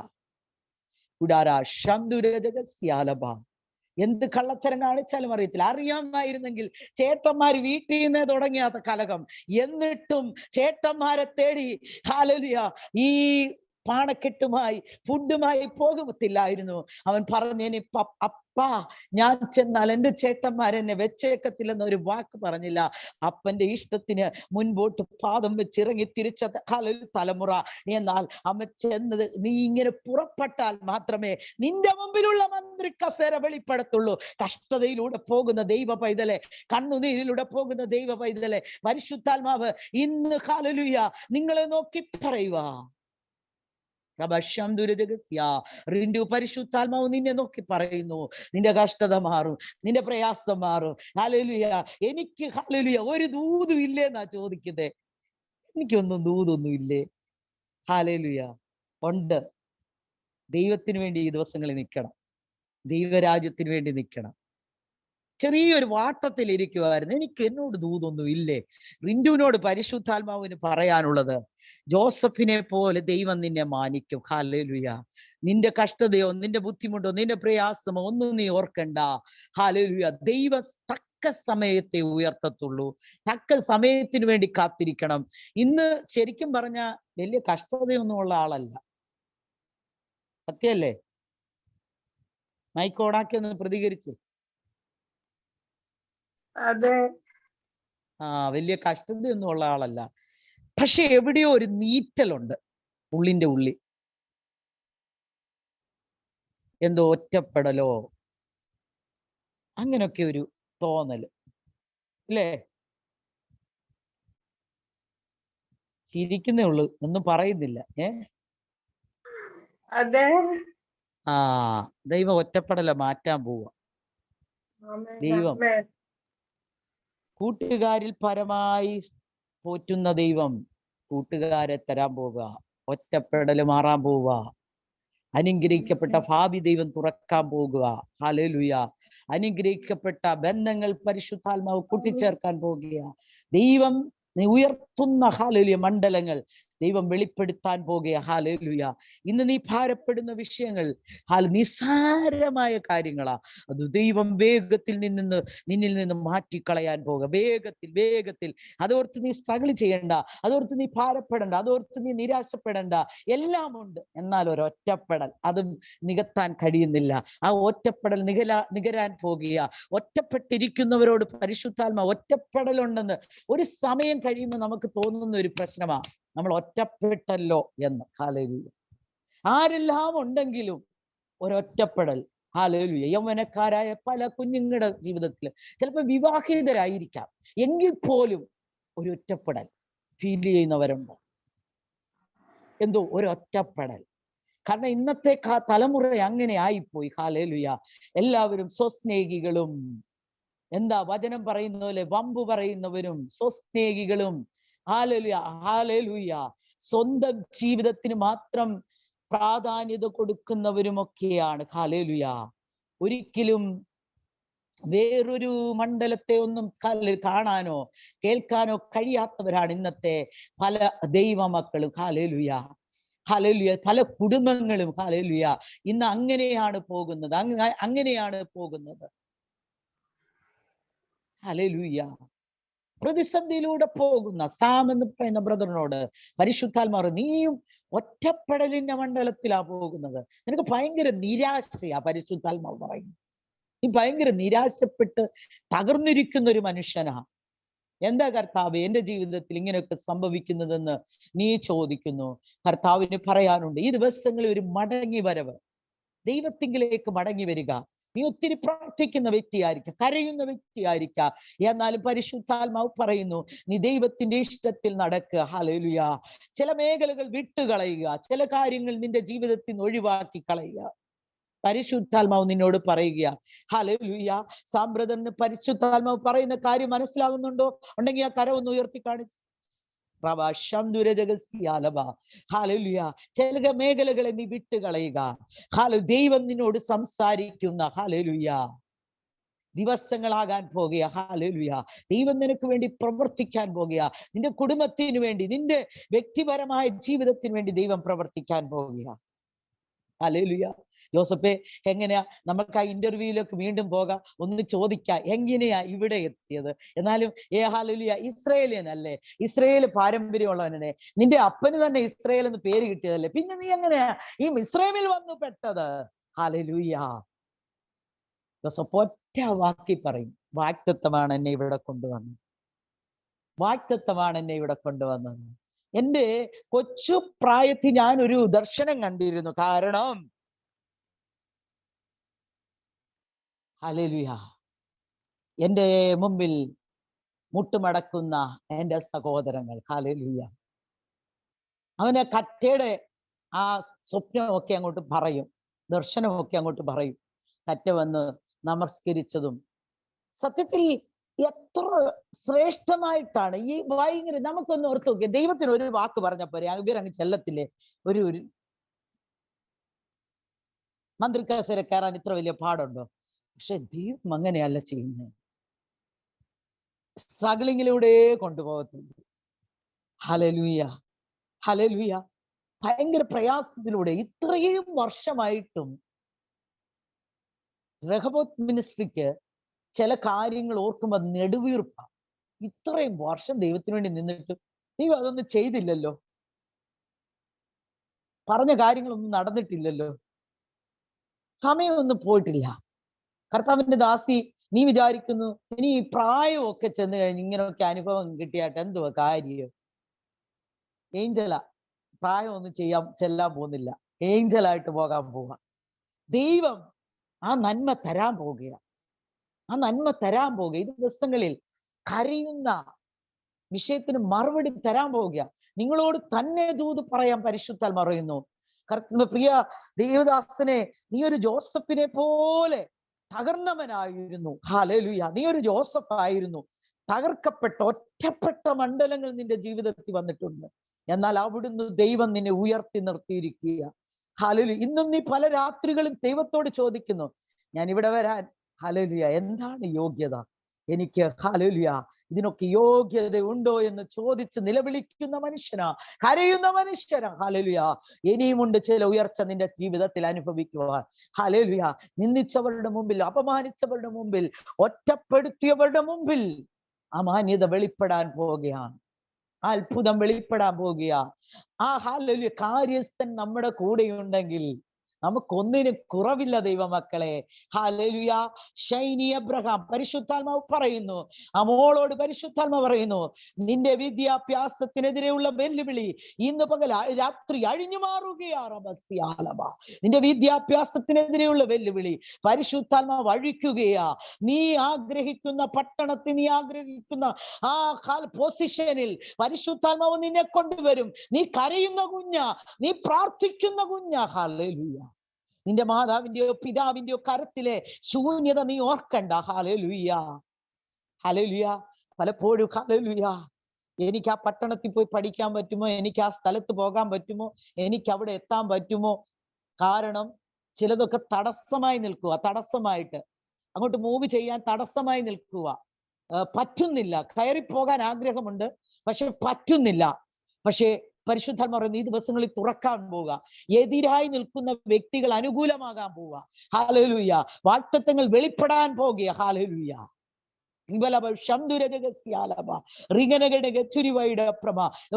എന്ത് കള്ളത്തരം കാണിച്ചാലും അറിയത്തില്ല. അറിയാമായിരുന്നെങ്കിൽ ചേട്ടന്മാര് വീട്ടിൽ നിന്ന് തുടങ്ങിയാത്ത കലകം, എന്നിട്ടും ചേട്ടന്മാരെ തേടി ഹല്ലേലൂയ ഈ പാണക്കെട്ടുമായി ഫുഡുമായി പോകുത്തില്ലായിരുന്നു. അവൻ പറഞ്ഞേനി, അപ്പാ ഞാൻ ചെന്നാൽ എൻ്റെ ചേട്ടന്മാരെന്നെ വെച്ചേക്കത്തില്ലെന്നൊരു വാക്ക് പറഞ്ഞില്ല. അപ്പന്റെ ഇഷ്ടത്തിന് മുൻപോട്ട് പാദം വെച്ചിറങ്ങി തിരിച്ച തലമുറ. എന്നാൽ അമ്മ ചെന്നത്, നീ ഇങ്ങനെ പുറപ്പെട്ടാൽ മാത്രമേ നിന്റെ മുമ്പിലുള്ള മന്ത്രി കസേര വെളിപ്പെടുത്തുള്ളൂ. കഷ്ടതയിലൂടെ പോകുന്ന ദൈവ പൈതലെ, കണ്ണുനീരിലൂടെ പോകുന്ന ദൈവ പൈതലെ, പരിശുദ്ധാത്മാവ് ഇന്ന് ഹല്ലേലൂയ നിങ്ങളെ നോക്കി പറയുക. റിന്റു, പരിശുദ്ധാത്മാവ് നിന്നെ നോക്കി പറയുന്നു, നിന്റെ കഷ്ടത മാറും, നിന്റെ പ്രയാസം മാറും. ഹല്ലേലൂയ. എനിക്ക് ഹല്ലേലൂയ ഒരു ദൂതും ഇല്ലേന്നാ ചോദിക്കുന്നേ. എനിക്കൊന്നും ദൂതൊന്നും ഇല്ലേ? ഹല്ലേലൂയ. ഉണ്ട്. ദൈവത്തിന് വേണ്ടി ഈ ദിവസങ്ങളിൽ നിൽക്കണം, ദൈവരാജ്യത്തിന് വേണ്ടി നിൽക്കണം. ചെറിയൊരു വാട്ടത്തിൽ ഇരിക്കുമായിരുന്നു. എനിക്ക് എന്നോട് ദൂതൊന്നും ഇല്ലേ? റിന്റുവിനോട് പരിശുദ്ധാത്മാവിന് പറയാനുള്ളത്, ജോസഫിനെ പോലെ ദൈവം നിന്നെ മാനിക്കും. ഹല്ലേലൂയ. നിന്റെ കഷ്ടതയോ നിന്റെ ബുദ്ധിമുട്ടോ നിന്റെ പ്രയാസമോ ഒന്നും നീ ഓർക്കണ്ട. ഹല്ലേലൂയ. ദൈവം തക്ക സമയത്തെ ഉയർത്തത്തുള്ളൂ. തക്ക സമയത്തിന് വേണ്ടി കാത്തിരിക്കണം. ഇന്ന് ശരിക്കും പറഞ്ഞ വലിയ കഷ്ടതയൊന്നും ഉള്ള ആളല്ല. സത്യല്ലേ? മൈക്ക് ഓണാക്കി ഒന്ന് പ്രതികരിച്ച്. വലിയ കഷ്ടതയൊന്നും ഉള്ള ആളല്ല. പക്ഷെ എവിടെയോ ഒരു നീറ്റലുണ്ട് ഉള്ളിന്റെ ഉള്ളിൽ. എന്തോ ഒറ്റപ്പെടലോ അങ്ങനൊക്കെ ഒരു തോന്നല് അല്ലേ? ചിരിക്കുന്നേ ഉള്ളു, ഒന്നും പറയുന്നില്ല. ദൈവം ഒറ്റപ്പെടല മാറ്റാൻ പോവുക. ദൈവം കൂട്ടുകാരിൽ പരമായി പോറ്റുന്ന ദൈവം കൂട്ടുകാരെ തരാൻ പോവുക. ഒറ്റപ്പെടല് മാറാൻ പോവുക. അനുഗ്രഹിക്കപ്പെട്ട ഭാവി ദൈവം തുറക്കാൻ പോകുക. ഹല്ലേലൂയ. അനുഗ്രഹിക്കപ്പെട്ട ബന്ധങ്ങൾ പരിശുദ്ധാത്മാവ് കൂട്ടിച്ചേർക്കാൻ പോകുക. ദൈവം ഉയർത്തുന്ന ഹല്ലേലൂയ മണ്ഡലങ്ങൾ ദൈവം വെളിപ്പെടുത്താൻ പോകുക. ഹല്ലേലൂയ. ഇന്ന് നീ ഭാരപ്പെടുന്ന വിഷയങ്ങൾ നിസ്സാരമായ കാര്യങ്ങളാ. അത് ദൈവം വേഗത്തിൽ നിന്നിൽ നിന്ന് മാറ്റിക്കളയാൻ പോകുക. വേഗത്തിൽ. അതോർത്ത് നീ സ്ട്രഗിൾ ചെയ്യണ്ട, അതോർത്ത് നീ ഭാരപ്പെടണ്ട, അതോർത്ത് നീ നിരാശപ്പെടണ്ട. എല്ലാം ഉണ്ട്. എന്നാൽ ഒരൊറ്റപ്പെടൽ അതും നികത്താൻ കഴിയുന്നില്ല. ആ ഒറ്റപ്പെടൽ നികരാൻ പോകുക. ഒറ്റപ്പെട്ടിരിക്കുന്നവരോട് പരിശുദ്ധാത്മാ ഒറ്റപ്പെടലുണ്ടെന്ന് ഒരു സമയം കഴിയുമ്പോൾ നമുക്ക് തോന്നുന്ന ഒരു പ്രശ്നമാണ്, നമ്മൾ ഒറ്റപ്പെട്ടല്ലോ എന്ന്. ഹല്ലേലൂയ. ആരെല്ലാം ഉണ്ടെങ്കിലും ഒരൊറ്റപ്പെടൽ. ഹല്ലേലൂയ. യൗവനക്കാരായ പല കുഞ്ഞുങ്ങളുടെ ജീവിതത്തിൽ ചിലപ്പോൾ വിവാഹിതരായിരിക്കാം, എങ്കിൽ പോലും ഒരു ഒറ്റപ്പെടൽ ഫീൽ ചെയ്യുന്നവരുണ്ട്. എന്തോ ഒരൊറ്റപ്പെടൽ. കാരണം ഇന്നത്തെ തലമുറ അങ്ങനെ ആയിപ്പോയി. ഹല്ലേലൂയ. എല്ലാവരും സ്വസ്നേഹികളും, എന്താ വചനം പറയുന്ന പോലെ വമ്പു പറയുന്നവരും സ്വസ്നേഹികളും. ഹല്ലേലൂയ. സ്വന്തം ജീവിതത്തിന് മാത്രം പ്രാധാന്യത കൊടുക്കുന്നവരുമൊക്കെയാണ്. ഹല്ലേലൂയ. ഒരിക്കലും വേറൊരു മണ്ഡലത്തെ ഒന്നും കാണാനോ കേൾക്കാനോ കഴിയാത്തവരാണ് ഇന്നത്തെ പല ദൈവമക്കളും. ഹല്ലേലൂയ. ഹല്ലേലൂയ. പല കുടുംബങ്ങളും ഹല്ലേലൂയ ഇന്ന് അങ്ങനെയാണ് പോകുന്നത്. ഹല്ലേലൂയ. പ്രതിസന്ധിയിലൂടെ പോകുന്ന സാം എന്ന് പറയുന്ന ബ്രദറിനോട് പരിശുദ്ധാത്മാവ്, നീയും ഒറ്റപ്പെടലിന്റെ മണ്ഡലത്തിലാ പോകുന്നത്. നിനക്ക് ഭയങ്കര നിരാശയാ. പരിശുദ്ധാത്മാവ് പറയുന്നു, നീ ഭയങ്കര നിരാശപ്പെട്ട് തകർന്നിരിക്കുന്ന ഒരു മനുഷ്യനാ. എന്താ കർത്താവ് എന്റെ ജീവിതത്തിൽ ഇങ്ങനെയൊക്കെ സംഭവിക്കുന്നതെന്ന് നീ ചോദിക്കുന്നു. കർത്താവിന് പറയാനുണ്ട്, ഈ ദിവസങ്ങളിൽ ഒരു മടങ്ങി വരവ്, ദൈവത്തിങ്കിലേക്ക് മടങ്ങി വരിക. നീ ഒത്തിരി പ്രാർത്ഥിക്കുന്ന വ്യക്തിയായിരിക്കാം, കരയുന്ന വ്യക്തിയായിരിക്കാം, എന്നാലും പരിശുദ്ധാത്മാവ് പറയുന്നു, നീ ദൈവത്തിന്റെ ഇഷ്ടത്തിൽ നടക്കുക. ഹല്ലേലൂയ. ചില മേഖലകൾ വിട്ടുകളയുക, ചില കാര്യങ്ങൾ നിന്റെ ജീവിതത്തിൽ നിന്ന് ഒഴിവാക്കി കളയുക. പരിശുദ്ധാത്മാവ് നിന്നോട് പറയുക. ഹല്ലേലൂയ. സാമ്പ്രദന് പരിശുദ്ധാത്മാവ് പറയുന്ന കാര്യം മനസ്സിലാകുന്നുണ്ടോ? ഉണ്ടെങ്കിൽ ആ കരം ഒന്ന് ഉയർത്തി കാണിച്ചു. ഹല്ലേലൂയ. ചില മേഖലകളെ നീ വിട്ടുകളയുക. ദൈവം നിന്നോട് സംസാരിക്കുന്ന ഹല്ലേലൂയ ദിവസങ്ങളാകാൻ പോകുക. ഹല്ലേലൂയ. ദൈവം നിനക്ക് വേണ്ടി പ്രവർത്തിക്കാൻ പോകുക. നിന്റെ കുടുംബത്തിന് വേണ്ടി, നിന്റെ വ്യക്തിപരമായ ജീവിതത്തിന് വേണ്ടി ദൈവം പ്രവർത്തിക്കാൻ പോകുക. ഹല്ലേലൂയ. ജോസഫേ, എങ്ങനെയാ നമുക്ക് ആ ഇന്റർവ്യൂയിലേക്ക് വീണ്ടും പോകാം, ഒന്ന് ചോദിക്കാം, എങ്ങനെയാ ഇവിടെ എത്തിയത്? എന്നാലും ഹല്ലേലൂയ, ഇസ്രായേലിയൻ അല്ലേ, ഇസ്രായേൽ പാരമ്പര്യമുള്ളവനെ, നിന്റെ അപ്പന് തന്നെ ഇസ്രായേൽ എന്ന് പേര് കിട്ടിയതല്ലേ, പിന്നെ നീ എങ്ങനെയാ ഈ മിസ്രൈമിൽ വന്നു പെട്ടത്? ഹല്ലേലൂയ. ജോസഫ് ഒറ്റ വാക്കി പറയും, വാഗ്ദത്തമാണ് എന്നെ ഇവിടെ കൊണ്ടുവന്നത്, വാഗ്ദത്തമാണ് എന്നെ ഇവിടെ കൊണ്ടുവന്നത്. എന്റെ കൊച്ചു പ്രായത്തിൽ ഞാൻ ഒരു ദർശനം കണ്ടിരുന്നു. കാരണം ഹല്ലേലൂയ, എന്റെ മുമ്പിൽ മുട്ടുമടക്കുന്ന എന്റെ സഹോദരങ്ങൾ, ഹല്ലേലൂയ, അവനെ കറ്റയുടെ ആ സ്വപ്നമൊക്കെ അങ്ങോട്ട് പറയും, ദർശനമൊക്കെ അങ്ങോട്ട് പറയും. കറ്റ വന്ന് നമസ്കരിച്ചതും, സത്യത്തിൽ എത്ര ശ്രേഷ്ഠമായിട്ടാണ് ഈ ഭയങ്കര, നമുക്കൊന്ന് ഓർത്ത് നോക്കിയ, ദൈവത്തിന് ഒരു വാക്ക് പറഞ്ഞപ്പോ ഇവരങ്ങ് ചെല്ലത്തില്ലേ? ഒരു മന്ത്രിക്കസേര കയറാൻ ഇത്ര വലിയ പാടുണ്ടോ? പക്ഷെ ദൈവം അങ്ങനെയല്ല ചെയ്യുന്നത്. സ്ട്രഗിളിങ്ങിലൂടെ കൊണ്ടുപോകത്തുള്ളൂ. Hallelujah, hallelujah. ഭയങ്കര പ്രയാസത്തിലൂടെ ഇത്രയും വർഷമായിട്ടും റഹബോത്ത് മിനിസ്ട്രിക്ക് ചില കാര്യങ്ങൾ ഓർക്കുമ്പോൾ നെടുവീർപ്പ. ഇത്രയും വർഷം ദൈവത്തിന് വേണ്ടി നിന്നിട്ടും ദൈവം അതൊന്നും ചെയ്തില്ലല്ലോ, പറഞ്ഞ കാര്യങ്ങളൊന്നും നടന്നിട്ടില്ലല്ലോ, സമയമൊന്നും പോയിട്ടില്ല. കർത്താവിന്റെ ദാസി, നീ വിചാരിക്കുന്നു ഇനി ഈ പ്രായമൊക്കെ ചെന്ന് കഴിഞ്ഞ് ഇങ്ങനെയൊക്കെ അനുഭവം കിട്ടിയായിട്ട് എന്തുവാ കാര്യം? ഏഞ്ചലാ, പ്രായമൊന്നും ചെല്ലാൻ പോകുന്നില്ല, ഏഞ്ചലായിട്ട് പോകാൻ പോവാ. ദൈവം ആ നന്മ തരാൻ പോകുക, ആ നന്മ തരാൻ പോകുക. ഈ ദിവസങ്ങളിൽ കരയുന്ന വിഷയത്തിന് മറുപടി തരാൻ പോവുക. നിങ്ങളോട് തന്നെ ദൂത് പറയാൻ പരിശുദ്ധാത്മാവ് പറയുന്നു. പ്രിയ ദേവദാസനെ, നീ ഒരു ജോസഫിനെ പോലെ തകർന്നവനായിരുന്നു. ഹല്ലേലൂയ. നീ ഒരു ജോസഫ് ആയിരുന്നു. തകർക്കപ്പെട്ട ഒറ്റപ്പെട്ട മണ്ഡലങ്ങൾ നിന്റെ ജീവിതത്തിൽ വന്നിട്ടുണ്ട്. എന്നാൽ അവിടുന്ന് ദൈവം നിന്നെ ഉയർത്തി നിർത്തിയിരിക്കുക. ഹല്ലേലൂയ. ഇന്നും നീ പല രാത്രികളും ദൈവത്തോട് ചോദിക്കുന്നു, ഞാൻ ഇവിടെ വരാൻ ഹല്ലേലൂയ എന്താണ് യോഗ്യത എനിക്ക്? ഹല്ലേലൂയ, ഇതിനൊക്കെ യോഗ്യത ഉണ്ടോ എന്ന് ചോദിച്ച് നിലവിളിക്കുന്ന മനുഷ്യനാ, കരയുന്ന മനുഷ്യനാ. ഹല്ലേലൂയ. ഇനിയുമുണ്ട് ചില ഉയർച്ച നിന്റെ ജീവിതത്തിൽ അനുഭവിക്കുവാൻ. ഹല്ലേലൂയ. നിന്ദിച്ചവരുടെ മുമ്പിൽ, അപമാനിച്ചവരുടെ മുമ്പിൽ, ഒറ്റപ്പെടുത്തിയവരുടെ മുമ്പിൽ അമാന്യത വെളിപ്പെടാൻ പോവുകയാണ്, അത്ഭുതം വെളിപ്പെടാൻ പോകുക. ആ ഹല്ലേലൂയ, കാര്യസ്ഥൻ നമ്മുടെ കൂടെയുണ്ടെങ്കിൽ നമുക്കൊന്നിനും കുറവില്ല ദൈവമക്കളെ. ഹല്ലേലൂയ. ഷൈനി അബ്രഹാം, പരിശുദ്ധാത്മാവ് പറയുന്നു, ആ മോളോട് പരിശുദ്ധാത്മാവ് പറയുന്നു, നിന്റെ വിദ്യാഭ്യാസത്തിനെതിരെയുള്ള വെല്ലുവിളി ഇന്ന് പകൽ രാത്രി അഴിഞ്ഞു മാറുകയാണ്. നിന്റെ വിദ്യാഭ്യാസത്തിനെതിരെയുള്ള വെല്ലുവിളി പരിശുദ്ധാത്മാവ് അഴിക്കുകയാ. നീ ആഗ്രഹിക്കുന്ന പട്ടണത്തിൽ, നീ ആഗ്രഹിക്കുന്ന ആ പൊസിഷനിൽ പരിശുദ്ധാത്മാവ് നിന്നെ കൊണ്ടുവരും. നീ കരയുന്ന കുഞ്ഞ, നീ പ്രാർത്ഥിക്കുന്ന കുഞ്ഞ. ഹല്ലേലൂയ. നിന്റെ മാതാവിന്റെയോ പിതാവിന്റെയോ കരത്തിലെ ശൂന്യത നീ ഓർക്കണ്ട. Hallelujah, hallelujah. പലപ്പോഴും ഹല്ലേലൂയ, എനിക്ക് ആ പട്ടണത്തിൽ പോയി പഠിക്കാൻ പറ്റുമോ, എനിക്ക് ആ സ്ഥലത്ത് പോകാൻ പറ്റുമോ, എനിക്ക് അവിടെ എത്താൻ പറ്റുമോ? കാരണം ചിലതൊക്കെ തടസ്സമായി നിൽക്കുക, തടസ്സമായിട്ട് അങ്ങോട്ട് മൂവ് ചെയ്യാൻ തടസ്സമായി നിൽക്കുക, പറ്റുന്നില്ല. കയറിപ്പോകാൻ ആഗ്രഹമുണ്ട്, പക്ഷെ പറ്റുന്നില്ല. പക്ഷേ പരിശുദ്ധാത്മാവ് പറയുന്നു, ഈ ദിവസങ്ങളിൽ തുറക്കാൻ പോവുക. എതിരായി നിൽക്കുന്ന വ്യക്തികൾ അനുകൂലമാകാൻ പോവുക. ഹല്ലേലൂയ. വാഗ്ദത്തങ്ങൾ വെളിപ്പെടാൻ പോകുക. ഹല്ലേലൂയ.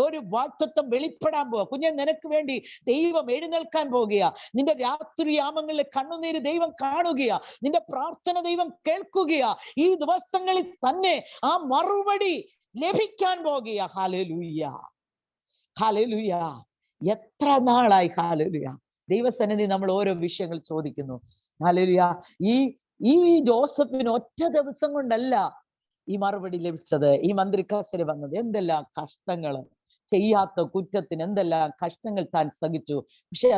ഒരു വാഗ്ദത്തം വെളിപ്പെടാൻ പോവുക. കുഞ്ഞെ, നിനക്ക് വേണ്ടി ദൈവം എഴുന്നേൽക്കാൻ പോകുക. നിന്റെ രാത്രിയാമങ്ങളിലെ കണ്ണുനീര് ദൈവം കാണുകയാ, നിന്റെ പ്രാർത്ഥന ദൈവം കേൾക്കുകയാ. ഈ ദിവസങ്ങളിൽ തന്നെ ആ മറുപടി ലഭിക്കാൻ പോകുക. Hallelujah, hallelujah. എത്ര നാളായി, ഹല്ലേലൂയ, ദൈവസന്നിധി നമ്മൾ ഓരോ വിഷയങ്ങൾ ചോദിക്കുന്നു. ഹല്ലേലൂയ. ഈ ഈ ജോസഫിന് ഒറ്റ ദിവസം കൊണ്ടല്ല ഈ മറുപടി ലഭിച്ചത്, ഈ മന്ത്രിക്കാസര് വന്നത്. എന്തെല്ലാം കഷ്ടങ്ങള്, ചെയ്യാത്ത കുറ്റത്തിന് എന്തെല്ലാം കഷ്ടങ്ങൾ താൻ സഹിച്ചു. പക്ഷെ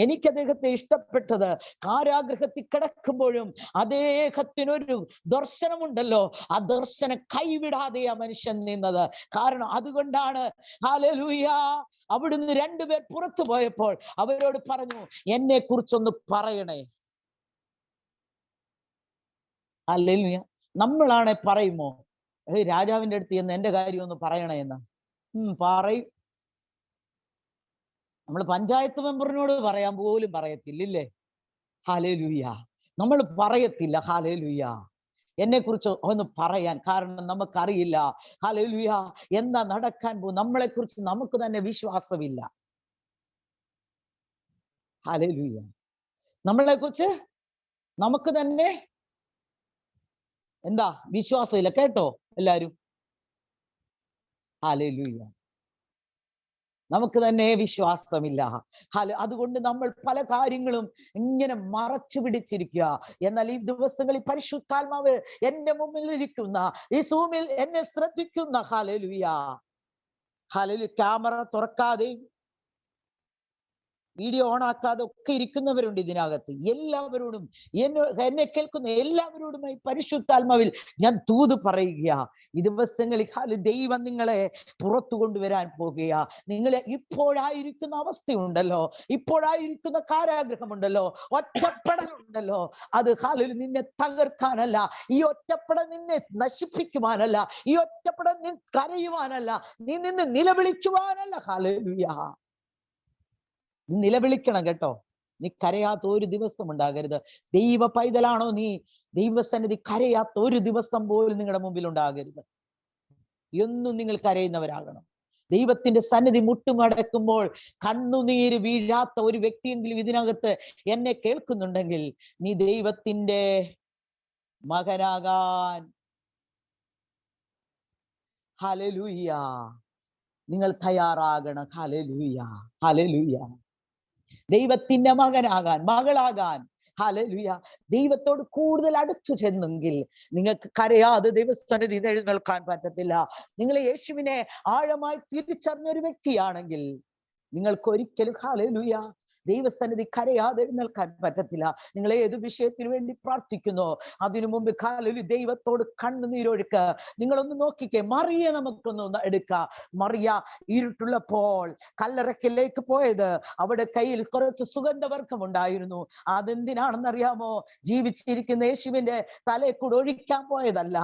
എനിക്ക് അദ്ദേഹത്തെ ഇഷ്ടപ്പെട്ടത്, കാരാഗ്രഹത്തിൽ കിടക്കുമ്പോഴും അദ്ദേഹത്തിനൊരു ദർശനമുണ്ടല്ലോ, ആ ദർശനം കൈവിടാതെ ആ മനുഷ്യൻ നിന്നത്. കാരണം അതുകൊണ്ടാണ് ഹല്ലേലൂയ, അവിടുന്ന് രണ്ടുപേർ പുറത്തു പോയപ്പോൾ അവരോട് പറഞ്ഞു, എന്നെ കുറിച്ചൊന്ന് പറയണേ. ഹല്ലേലൂയ. നമ്മളാണെ പറയുമോ, രാജാവിന്റെ അടുത്ത് എന്ന് എന്റെ കാര്യം ഒന്ന് പറയണേ എന്ന്? പറയും. നമ്മൾ പഞ്ചായത്ത് മെമ്പറിനോട് പറയാൻ പോലും പറയത്തില്ലേ? ഹല്ലേലൂയ. നമ്മൾ പറയത്തില്ല ഹല്ലേലൂയ, എന്നെ കുറിച്ച് ഒന്ന് പറയാൻ. കാരണം നമുക്കറിയില്ല ഹല്ലേലൂയ എന്താ നടക്കാൻ പോകും. നമ്മളെ കുറിച്ച് നമുക്ക് തന്നെ വിശ്വാസമില്ല. ഹല്ലേലൂയ. നമ്മളെ കുറിച്ച് നമുക്ക് തന്നെ എന്താ വിശ്വാസമില്ല. കേട്ടോ എല്ലാരും? ഹല്ലേലൂയ. നമുക്ക് തന്നെ വിശ്വാസമില്ല. അതുകൊണ്ട് നമ്മൾ പല കാര്യങ്ങളും ഇങ്ങനെ മറച്ചു പിടിച്ചിരിക്കുക. എന്നാൽ ഈ ദിവസങ്ങളിൽ പരിശുദ്ധാത്മാവ് എന്റെ മുമ്പിൽ ഇരിക്കുന്ന, ഈ സൂമിൽ എന്നെ ശ്രദ്ധിക്കുന്ന, ഹല്ലേലൂയ, ഹല്ലേലൂയ, ക്യാമറ തുറക്കാതെയും വീഡിയോ ഓൺ ആക്കാതെ ഒക്കെ ഇരിക്കുന്നവരുണ്ട് ഇതിനകത്ത്. എല്ലാവരോടും, എന്നെ കേൾക്കുന്ന എല്ലാവരോടുമായി പരിശുദ്ധാത്മാവിൽ ഞാൻ തൂത് പറയുക. ഈ ദിവസങ്ങളിൽ ദൈവം നിങ്ങളെ പുറത്തു കൊണ്ടുവരാൻ പോകുക. നിങ്ങളെ ഇപ്പോഴായിരിക്കുന്ന അവസ്ഥയുണ്ടല്ലോ, ഇപ്പോഴായിരിക്കുന്ന കാരാഗ്രഹമുണ്ടല്ലോ, ഒറ്റപ്പെടലുണ്ടല്ലോ, അത് നിന്നെ തകർക്കാനല്ല, ഈ ഒറ്റപ്പെടൽ നിന്നെ നശിപ്പിക്കുവാനല്ല, ഈ ഒറ്റപ്പെടൽ നീ കരയുവാനല്ല, നീ നിന്ന് നിലവിളിക്കുവാനല്ല. ഹല്ലേലൂയ. നീ നിലവിളിക്കണം കേട്ടോ. നീ കരയാത്ത ഒരു ദിവസം ഉണ്ടാകരുത്. ദൈവ പൈതലാണോ നീ? ദൈവസന്നിധി കരയാത്ത ഒരു ദിവസം പോലും നിങ്ങളുടെ മുമ്പിൽ ഉണ്ടാകരുത്. എന്നും നിങ്ങൾ കരയുന്നവരാകണം. ദൈവത്തിന്റെ സന്നിധി മുട്ടുമടക്കുമ്പോൾ കണ്ണുനീര് വീഴാത്ത ഒരു വ്യക്തിയെങ്കിലും ഇതിനകത്ത് എന്നെ കേൾക്കുന്നുണ്ടെങ്കിൽ, നീ ദൈവത്തിന്റെ മകനാകാൻ ഹല്ലേലൂയ നിങ്ങൾ തയ്യാറാകണം. Hallelujah, hallelujah. ദൈവത്തിന്റെ മകനാകാൻ, മകളാകാൻ, ഹല്ലേലൂയ, ദൈവത്തോട് കൂടുതൽ അടുത്തു ചെന്നെങ്കിൽ നിങ്ങൾക്ക് കരയാതെ ദൈവസന്നിധി എഴുന്നേൽക്കാൻ പറ്റത്തില്ല. നിങ്ങൾ യേശുവിനെ ആഴമായി തിരിച്ചറിഞ്ഞൊരു വ്യക്തിയാണെങ്കിൽ നിങ്ങൾക്ക് ഒരിക്കലും ഹല്ലേലൂയ ദൈവസന്നിധി കരയാതെ എഴുന്നേൽക്കാൻ പറ്റത്തില്ല. നിങ്ങൾ ഏത് വിഷയത്തിന് വേണ്ടി പ്രാർത്ഥിക്കുന്നോ അതിനു മുമ്പ് ഹല്ലേലൂയ ദൈവത്തോട് കണ്ണുനീരൊഴുക്ക്. നിങ്ങളൊന്ന് നോക്കിക്കേ, മറിയ നമുക്കൊന്ന് എടുക്ക. മറിയ ഇരുട്ടുള്ളപ്പോൾ കല്ലറയ്ക്കലേക്ക് പോയത്, അവിടെ കയ്യിൽ കുറച്ച് സുഗന്ധവർഗം ഉണ്ടായിരുന്നു. അതെന്തിനാണെന്നറിയാമോ? ജീവിച്ചിരിക്കുന്ന യേശുവിന്റെ തലയെ കൂടെ ഒഴിക്കാൻ പോയതല്ല,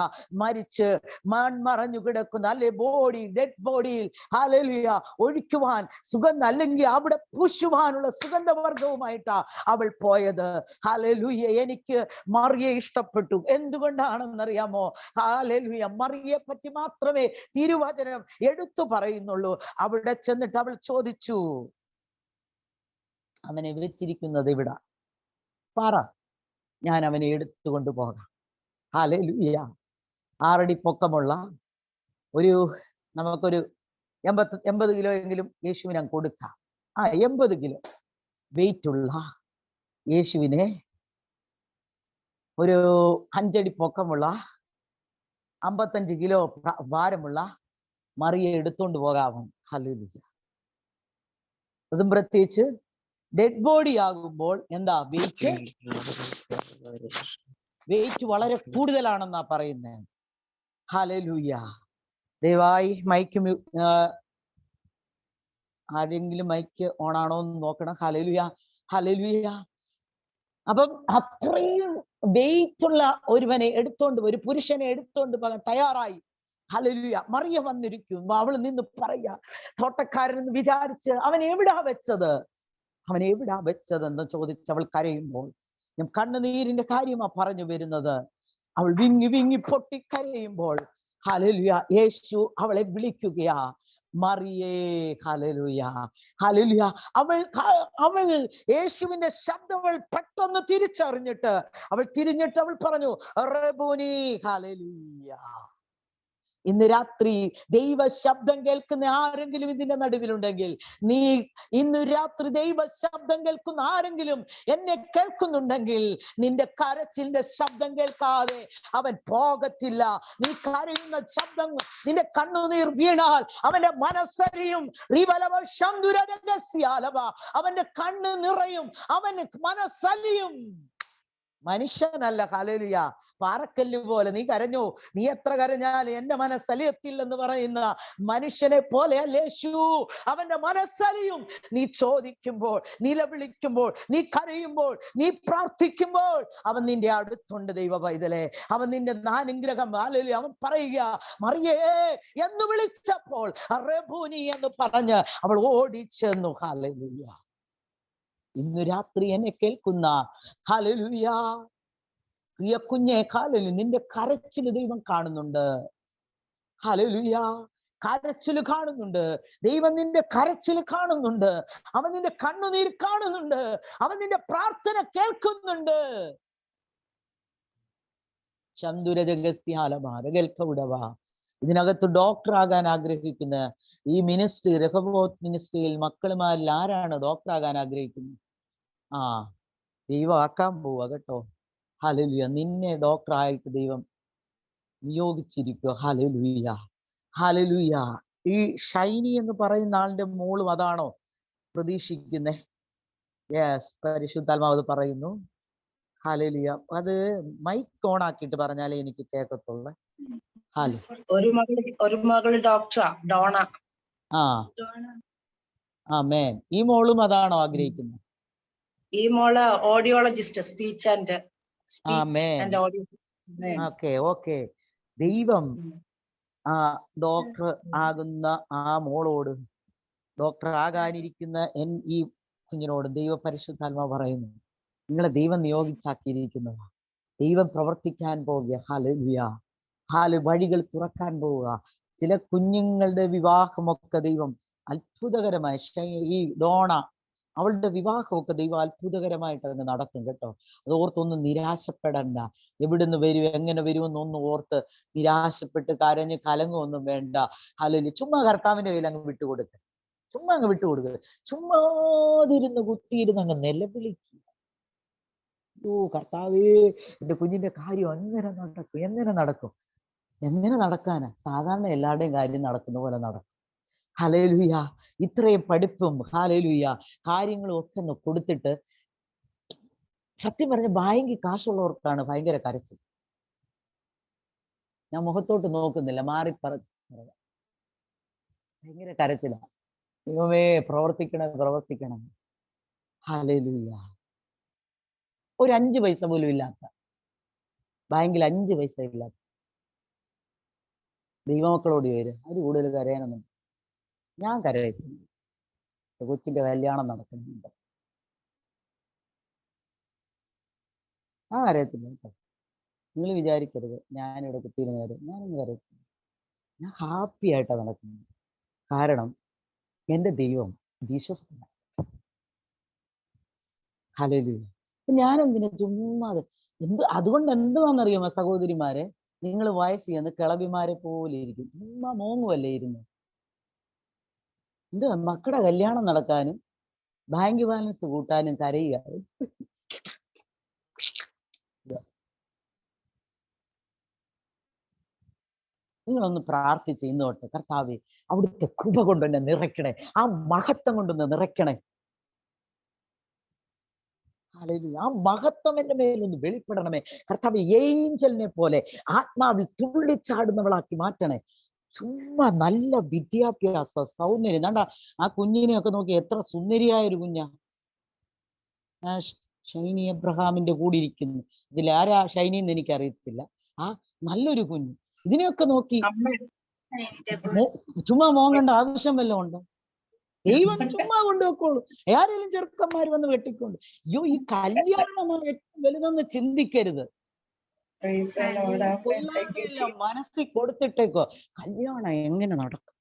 മരിച്ച് മൺമറഞ്ഞു കിടക്കുന്ന അല്ലെ ബോഡി, ഡെഡ് ബോഡിയിൽ ഹല്ലേലൂയ ഒഴിക്കുവാൻ സുഗന്ധം, അല്ലെങ്കിൽ അവിടെ പൂശുവാനുള്ള സുഗന്ധവർഗവുമായിട്ടാ അവൾ പോയത്. ഹല്ലേലൂയ. എനിക്ക് മറിയെ ഇഷ്ടപ്പെട്ടു. എന്തുകൊണ്ടാണെന്നറിയാമോ? ഹല്ലേലൂയ, മറിയെ പറ്റി മാത്രമേ തിരുവചനം എടുത്തു പറയുന്നുള്ളൂ. അവിടെ ചെന്നിട്ട് അവൾ ചോദിച്ചു, അവനെ വെച്ചിരിക്കുന്നത് ഇവിടെ, പറ, ഞാൻ അവനെ എടുത്തുകൊണ്ട് പോകാം. ഹല്ലേലൂയ. 6 അടി പൊക്കമുള്ള നമുക്കൊരു 80 കിലോ എങ്കിലും യേശുവിനെ കൊടുക്കാം. 80 കിലോ വെയിറ്റ് ഉള്ള യേശുവിനെ, ഒരു 5 അടി പൊക്കമുള്ള 55 കിലോ ഭാരമുള്ള മറിയെ എടുത്തോണ്ട് പോകാമോ? ഹല്ലേലൂയ. അതും പ്രത്യേകിച്ച് ഡെഡ് ബോഡി ആകുമ്പോൾ എന്താ വെയിറ്റ് വളരെ കൂടുതലാണെന്നാ പറയുന്നത്. ഹല്ലേലൂയ. ദയവായി മൈക്ക് ആരെങ്കിലും മൈക്ക് ഓൺ ആണോ എന്ന് നോക്കണം. Hallelujah, hallelujah. അപ്പം അത്രയും വെയിറ്റ് ഉള്ള ഒരുവനെ എടുത്തോണ്ട്, ഒരു പുരുഷനെ എടുത്തോണ്ട് പോകാൻ തയ്യാറായി. ഹല്ലേലൂയ. മറിയ വന്നിരിക്കും. അവൾ നിന്ന് പറയാ, തോട്ടക്കാരനെന്ന് വിചാരിച്ച് അവൻ എവിടാ വെച്ചതെന്ന് ചോദിച്ചവൾ കരയുമ്പോൾ, ഞാൻ കണ്ണുനീരിന്റെ കാര്യമാ പറഞ്ഞു വരുന്നത്. അവൾ വിങ്ങി വിങ്ങി പൊട്ടി കരയുമ്പോൾ ഹല്ലേലൂയ യേശു അവളെ വിളിക്കുകയാ, മറിയേ. Hallelujah, hallelujah. അവൾ യേശുവിന്റെ ശബ്ദങ്ങൾ പെട്ടെന്ന് തിരിച്ചറിഞ്ഞിട്ട് അവൾ തിരിഞ്ഞിട്ട് അവൾ പറഞ്ഞു, റബ്ബൂനി. ഹല്ലേലൂയ. ഇന്ന് രാത്രി ദൈവ ശബ്ദം കേൾക്കുന്ന ആരെങ്കിലും ഇതിന്റെ നടുവിലുണ്ടെങ്കിൽ, നീ ഇന്ന് രാത്രി ദൈവ ശബ്ദം കേൾക്കുന്ന ആരെങ്കിലും എന്നെ കേൾക്കുന്നുണ്ടെങ്കിൽ, നിന്റെ കരച്ചിലിന്റെ ശബ്ദം കേൾക്കാതെ അവൻ പോകത്തില്ല. നീ കരയുന്ന ശബ്ദം, നിന്റെ കണ്ണുനീർ വീണാൽ അവന്റെ മനസ്സരിയും, അവന്റെ കണ്ണ് നിറയും, അവന് മനസ്സലിയും. മനുഷ്യനല്ല. ഹല്ലേലൂയ. പാറക്കല്ല് പോലെ നീ കരഞ്ഞു, നീ എത്ര കരഞ്ഞാലും എന്റെ മനസ്സലിയത്തില്ലെന്ന് പറയുന്ന മനുഷ്യനെ പോലെ യേശു. അവന്റെ മനസ്സലിയും. നീ ചോദിക്കുമ്പോൾ, നിലവിളിക്കുമ്പോൾ, നീ കരയുമ്പോൾ, നീ പ്രാർത്ഥിക്കുമ്പോൾ അവൻ നിന്റെ അടുത്തുണ്ട്. ദൈവ പൈതലേ, അവൻ നിന്റെ അനുഗ്രഹം. ഹല്ലേലൂയ. അവൻ പറയുക, മറിയേ എന്ന് വിളിച്ചപ്പോൾ റബ്ബൂനി എന്ന് പറഞ്ഞ് അവൾ ഓടിച്ചെന്നു. ഹല്ലേലൂയ. ഇന്ന് രാത്രി എന്നെ കേൾക്കുന്ന ഹല്ലേലൂയ പ്രിയ കുഞ്ഞെ, ഹല്ലേലൂയ, നിന്റെ കരച്ചിൽ ദൈവം കാണുന്നുണ്ട്. ഹല്ലേലൂയ. കരച്ചിൽ കാണുന്നുണ്ട് ദൈവം, നിന്റെ കരച്ചിൽ കാണുന്നുണ്ട്. അവൻ നിന്റെ കണ്ണുനീർ കാണുന്നുണ്ട്. അവൻ നിന്റെ പ്രാർത്ഥന കേൾക്കുന്നുണ്ട്. ഇതിനകത്ത് ഡോക്ടർ ആകാൻ ആഗ്രഹിക്കുന്ന ഈ മിനിസ്ട്രി, രഹോബോത്ത് മിനിസ്ട്രിയിൽ മക്കളുമാരിൽ ആരാണ് ഡോക്ടർ ആകാൻ ആഗ്രഹിക്കുന്നത്? ദൈവം ആക്കാൻ പോവുക കേട്ടോ. ഹല്ലേലൂയ. നിന്നെ ഡോക്ടർ ആയിട്ട് ദൈവം നിയോഗിച്ചിരിക്കുക. ഹല്ലേലൂയ. ഹല്ലേലൂയ. ഈ ഷൈനി എന്ന് പറയുന്ന ആളിന്റെ മോളും അതാണോ പ്രതീക്ഷിക്കുന്നേ? യെസ്, പരിശുദ്ധാത്മാവ് പറയുന്നു. ഹല്ലേലൂയ. അത് മൈക്ക് ഓൺ ആക്കിയിട്ട് പറഞ്ഞാലേ എനിക്ക് കേൾക്കത്തുള്ളൂ. ഒരു മകള് ഡോക്ടറാ, ഡോണ. ആമേൻ. ഈ മോളും അതാണോ ആഗ്രഹിക്കുന്നത്? ഈ മോള് ഓഡിയോളജിസ്റ്റ്, സ്പീച്ച് ആൻഡ് ഓക്കെ. ദൈവം ആ ഡോക്ടർ ആകുന്ന ആ മോളോട്, ഡോക്ടർ ആകാനിരിക്കുന്ന ഈ കുഞ്ഞിനോട് ദൈവ പരിശുദ്ധാത്മാ പറയുന്നു, നിങ്ങളെ ദൈവം നിയോഗിച്ചാക്കിയിരിക്കുന്നതാ. ദൈവം പ്രവർത്തിക്കാൻ പോവുക. ഹല്ലേലൂയ. വഴികൾ തുറക്കാൻ പോവുക. ചില കുഞ്ഞുങ്ങളുടെ വിവാഹമൊക്കെ ദൈവം അത്ഭുതകരമായി, ഈ ഡോണ അവളുടെ വിവാഹമൊക്കെ ദൈവം അത്ഭുതകരമായിട്ട് അങ്ങ് നടത്തും കേട്ടോ. അത് ഓർത്തൊന്നും നിരാശപ്പെടണ്ട. എവിടുന്ന് വരും, എങ്ങനെ വരുമെന്നൊന്നും ഓർത്ത് നിരാശപ്പെട്ട് കരഞ്ഞ് കലങ്ങൊന്നും വേണ്ട. ഹല്ലേലൂയ. ചുമ്മാ കർത്താവിന്റെ കയ്യിൽ അങ്ങ് വിട്ടുകൊടുക്കുക. ചുമ്മാ അങ്ങ് വിട്ടുകൊടുക്കുക. ചുമ്മാതിരുന്ന് കുത്തിയിരുന്ന് അങ്ങ് നിലവിളിക്കുക. കർത്താവേ, എന്റെ കുഞ്ഞിന്റെ കാര്യം എങ്ങനെ നടക്കാനാ? സാധാരണ എല്ലാവരുടെയും കാര്യം നടക്കുന്ന പോലെ നടക്കും. ഹല്ലേലൂയ. ഇത്രയും പഠിപ്പും ഹല്ലേലൂയ കാര്യങ്ങളും ഒക്കെ ഒന്ന് കൊടുത്തിട്ട്, സത്യം പറഞ്ഞ ബാങ്കിൽ കാശുള്ളവർക്കാണ് ഭയങ്കര കരച്ചിൽ. ഞാൻ മുഖത്തോട്ട് നോക്കുന്നില്ല, ഭയങ്കര കരച്ചില. ദൈവമേ, പ്രവർത്തിക്കണം. ഹല്ലേലൂയ. ഒരു 5 പൈസ പോലും ഇല്ലാത്ത, ബാങ്കിൽ 5 പൈസ ഇല്ലാത്ത ദൈവമക്കളോട് വരും. അത് കൂടുതൽ കരയാനൊന്നും ഞാൻ കരയത്തില്ല. കൊച്ചിന്റെ കല്യാണം നടക്കുന്നുണ്ട്, കരയത്തില്ല കേട്ടോ. നിങ്ങൾ വിചാരിക്കരുത് ഞാനിവിടെ കുത്തിയിരുന്ന കാര്യം. ഞാനൊന്നും കരയത്തില്ല. ഞാൻ ഹാപ്പി ആയിട്ടാണ് നടക്കുന്നത്. കാരണം എൻ്റെ ദൈവം വിശ്വസ്തനാണ്. ഹല്ലേലൂയ. ഞാനെന്തിനാ ചുമ്മാ അതുകൊണ്ട് എന്തുവാണെന്നറിയാമോ സഹോദരിമാരെ, നിങ്ങൾ വയസ്സ് ചെയ്യുന്ന കിളവിമാരെ പോലെ ഇരിക്കും. ചുമ്മാ മോങ്ങുമല്ലേ ഇരുന്ന്. മക്കളുടെ കല്യാണം നടക്കാനും ബാങ്ക് ബാലൻസ് കൂട്ടാനും കരയുക. നിങ്ങളൊന്ന് പ്രാർത്ഥിച്ച് ഇന്നോട്ട്, കർത്താവേ, അവിടുത്തെ കൃപ കൊണ്ടെന്നെ നിറയ്ക്കണേ, ആ മഹത്വം കൊണ്ടൊന്ന് നിറയ്ക്കണേ. ആ മഹത്വം എൻ്റെ മേലൊന്ന് വെളിപ്പെടണമേ കർത്താവേ. ഏഞ്ചലിനെ പോലെ ആത്മാവിൽ തുള്ളിച്ചാടുന്നവളാക്കി മാറ്റണേ. ചുമ്മാ നല്ല വിദ്യാഭ്യാസ സൗന്ദര്യം. കണ്ട ആ കുഞ്ഞിനെയൊക്കെ നോക്കി, എത്ര സുന്ദരിയായ ഒരു കുഞ്ഞാ. ഷൈനി എബ്രഹാമിന്റെ കൂടെ ഇരിക്കുന്നു. ഇതിലാരാ ഷൈനി എന്ന് എനിക്കറിയത്തില്ല. നല്ലൊരു കുഞ്ഞ്. ഇതിനെയൊക്കെ നോക്കി ചുമ്മാ മോങ്ങേണ്ട ആവശ്യം വല്ലതും ഉണ്ടോ? ദൈവം ചുമ്മാ കൊണ്ടുവെക്കോളൂ. ആരെങ്കിലും ചെറുക്കന്മാർ വന്ന് വെട്ടിക്കൊണ്ട്. ഈ കല്യാണമാണ് ഏറ്റവും വലുതെന്ന് ചിന്തിക്കരുത്. മനസ്സിൽ കൊടുത്തിട്ടേക്കോ, കല്യാണം എങ്ങനെ നടക്കും?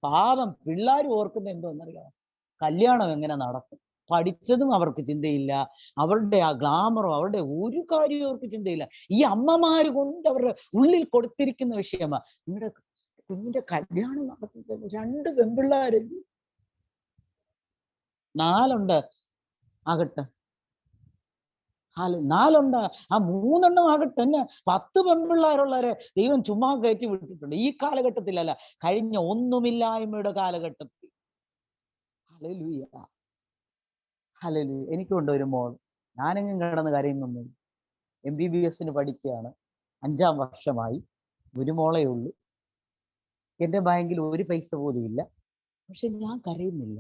പാവം പിള്ളേർ ഓർക്കുന്ന എന്തോന്നറിയാം, കല്യാണം എങ്ങനെ നടക്കും? പഠിച്ചതും അവർക്ക് ചിന്തയില്ല, അവരുടെ ആ ഗ്ലാമറോ അവരുടെ ഒരു കാര്യവും അവർക്ക് ചിന്തയില്ല. ഈ അമ്മമാര് കൊണ്ട് അവരുടെ ഉള്ളിൽ കൊടുത്തിരിക്കുന്ന വിഷയമാ. നിങ്ങളുടെ കുഞ്ഞിന്റെ കല്യാണം നടക്കുന്നത് 2 പെൺപിള്ളേരല്ലേ, 4 ആകട്ടെ, 4 ആ 3 ആകട്ടെ, തന്നെ 10 പെൺപിള്ളേരുള്ളവരെ ദൈവം ചുമ്മാ കയറ്റി വിട്ടിട്ടുണ്ട്. ഈ കാലഘട്ടത്തിലല്ല, കഴിഞ്ഞ ഒന്നുമില്ലായ്മയുടെ കാലഘട്ടത്തിൽ. Hallelujah, hallelujah. എനിക്കുണ്ട് ഒരു മോൾ. ഞാനെങ്ങും കിടന്ന് കരയുന്നൊന്നും. MBBS പഠിക്കുകയാണ്, 5ാം വർഷമായി. ഒരു മോളേ ഉള്ളൂ. എന്റെ ബാങ്കിൽ ഒരു പൈസ പോലും ഇല്ല. പക്ഷെ ഞാൻ കരയുന്നില്ല.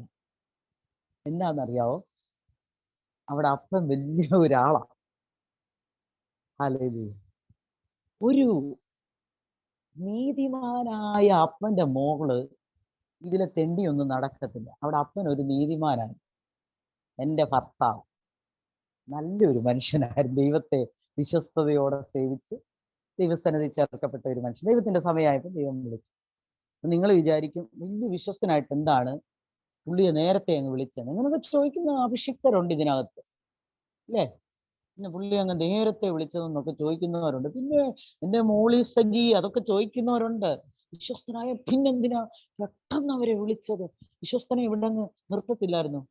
എന്താണെന്നറിയാവോ? അവിടെ അപ്പൻ വലിയ ഒരാളാ. ഹല്ലേലൂയ. ഒരു നീതിമാനായ അപ്പന്റെ മോള് ഇതിലെ തെണ്ടിയൊന്നും നടക്കത്തില്ല. അവിടെ അപ്പൻ ഒരു നീതിമാനാണ്. എൻ്റെ ഭർത്താവ് നല്ലൊരു മനുഷ്യനായിരുന്നു. ദൈവത്തെ വിശ്വസ്തയോടെ സേവിച്ച് ദൈവസന്നിധി ചേർക്കപ്പെട്ട ഒരു മനുഷ്യൻ. ദൈവത്തിന്റെ സമയമായപ്പോൾ ദൈവം വിളിച്ചു. നിങ്ങൾ വിചാരിക്കും വലിയ വിശ്വസ്തനായിട്ട് എന്താണ് പുള്ളിയെ നേരത്തെ അങ്ങ് വിളിച്ചത്? അങ്ങനെയൊക്കെ ചോദിക്കുന്ന അഭിഷിക്തരുണ്ട് ഇതിനകത്ത്, അല്ലേ? പിന്നെ പുള്ളി അങ്ങ് നേരത്തെ വിളിച്ചതെന്നൊക്കെ ചോദിക്കുന്നവരുണ്ട്. പിന്നെ എൻ്റെ മോളി സജി അതൊക്കെ ചോദിക്കുന്നവരുണ്ട്. വിശ്വസ്തനായ പിന്നെന്തിനാ പെട്ടെന്ന് അവരെ വിളിച്ചത്? വിശ്വസ്തനെ ഇവിടെ അങ്ങ് നിർത്തത്തില്ലായിരുന്നു?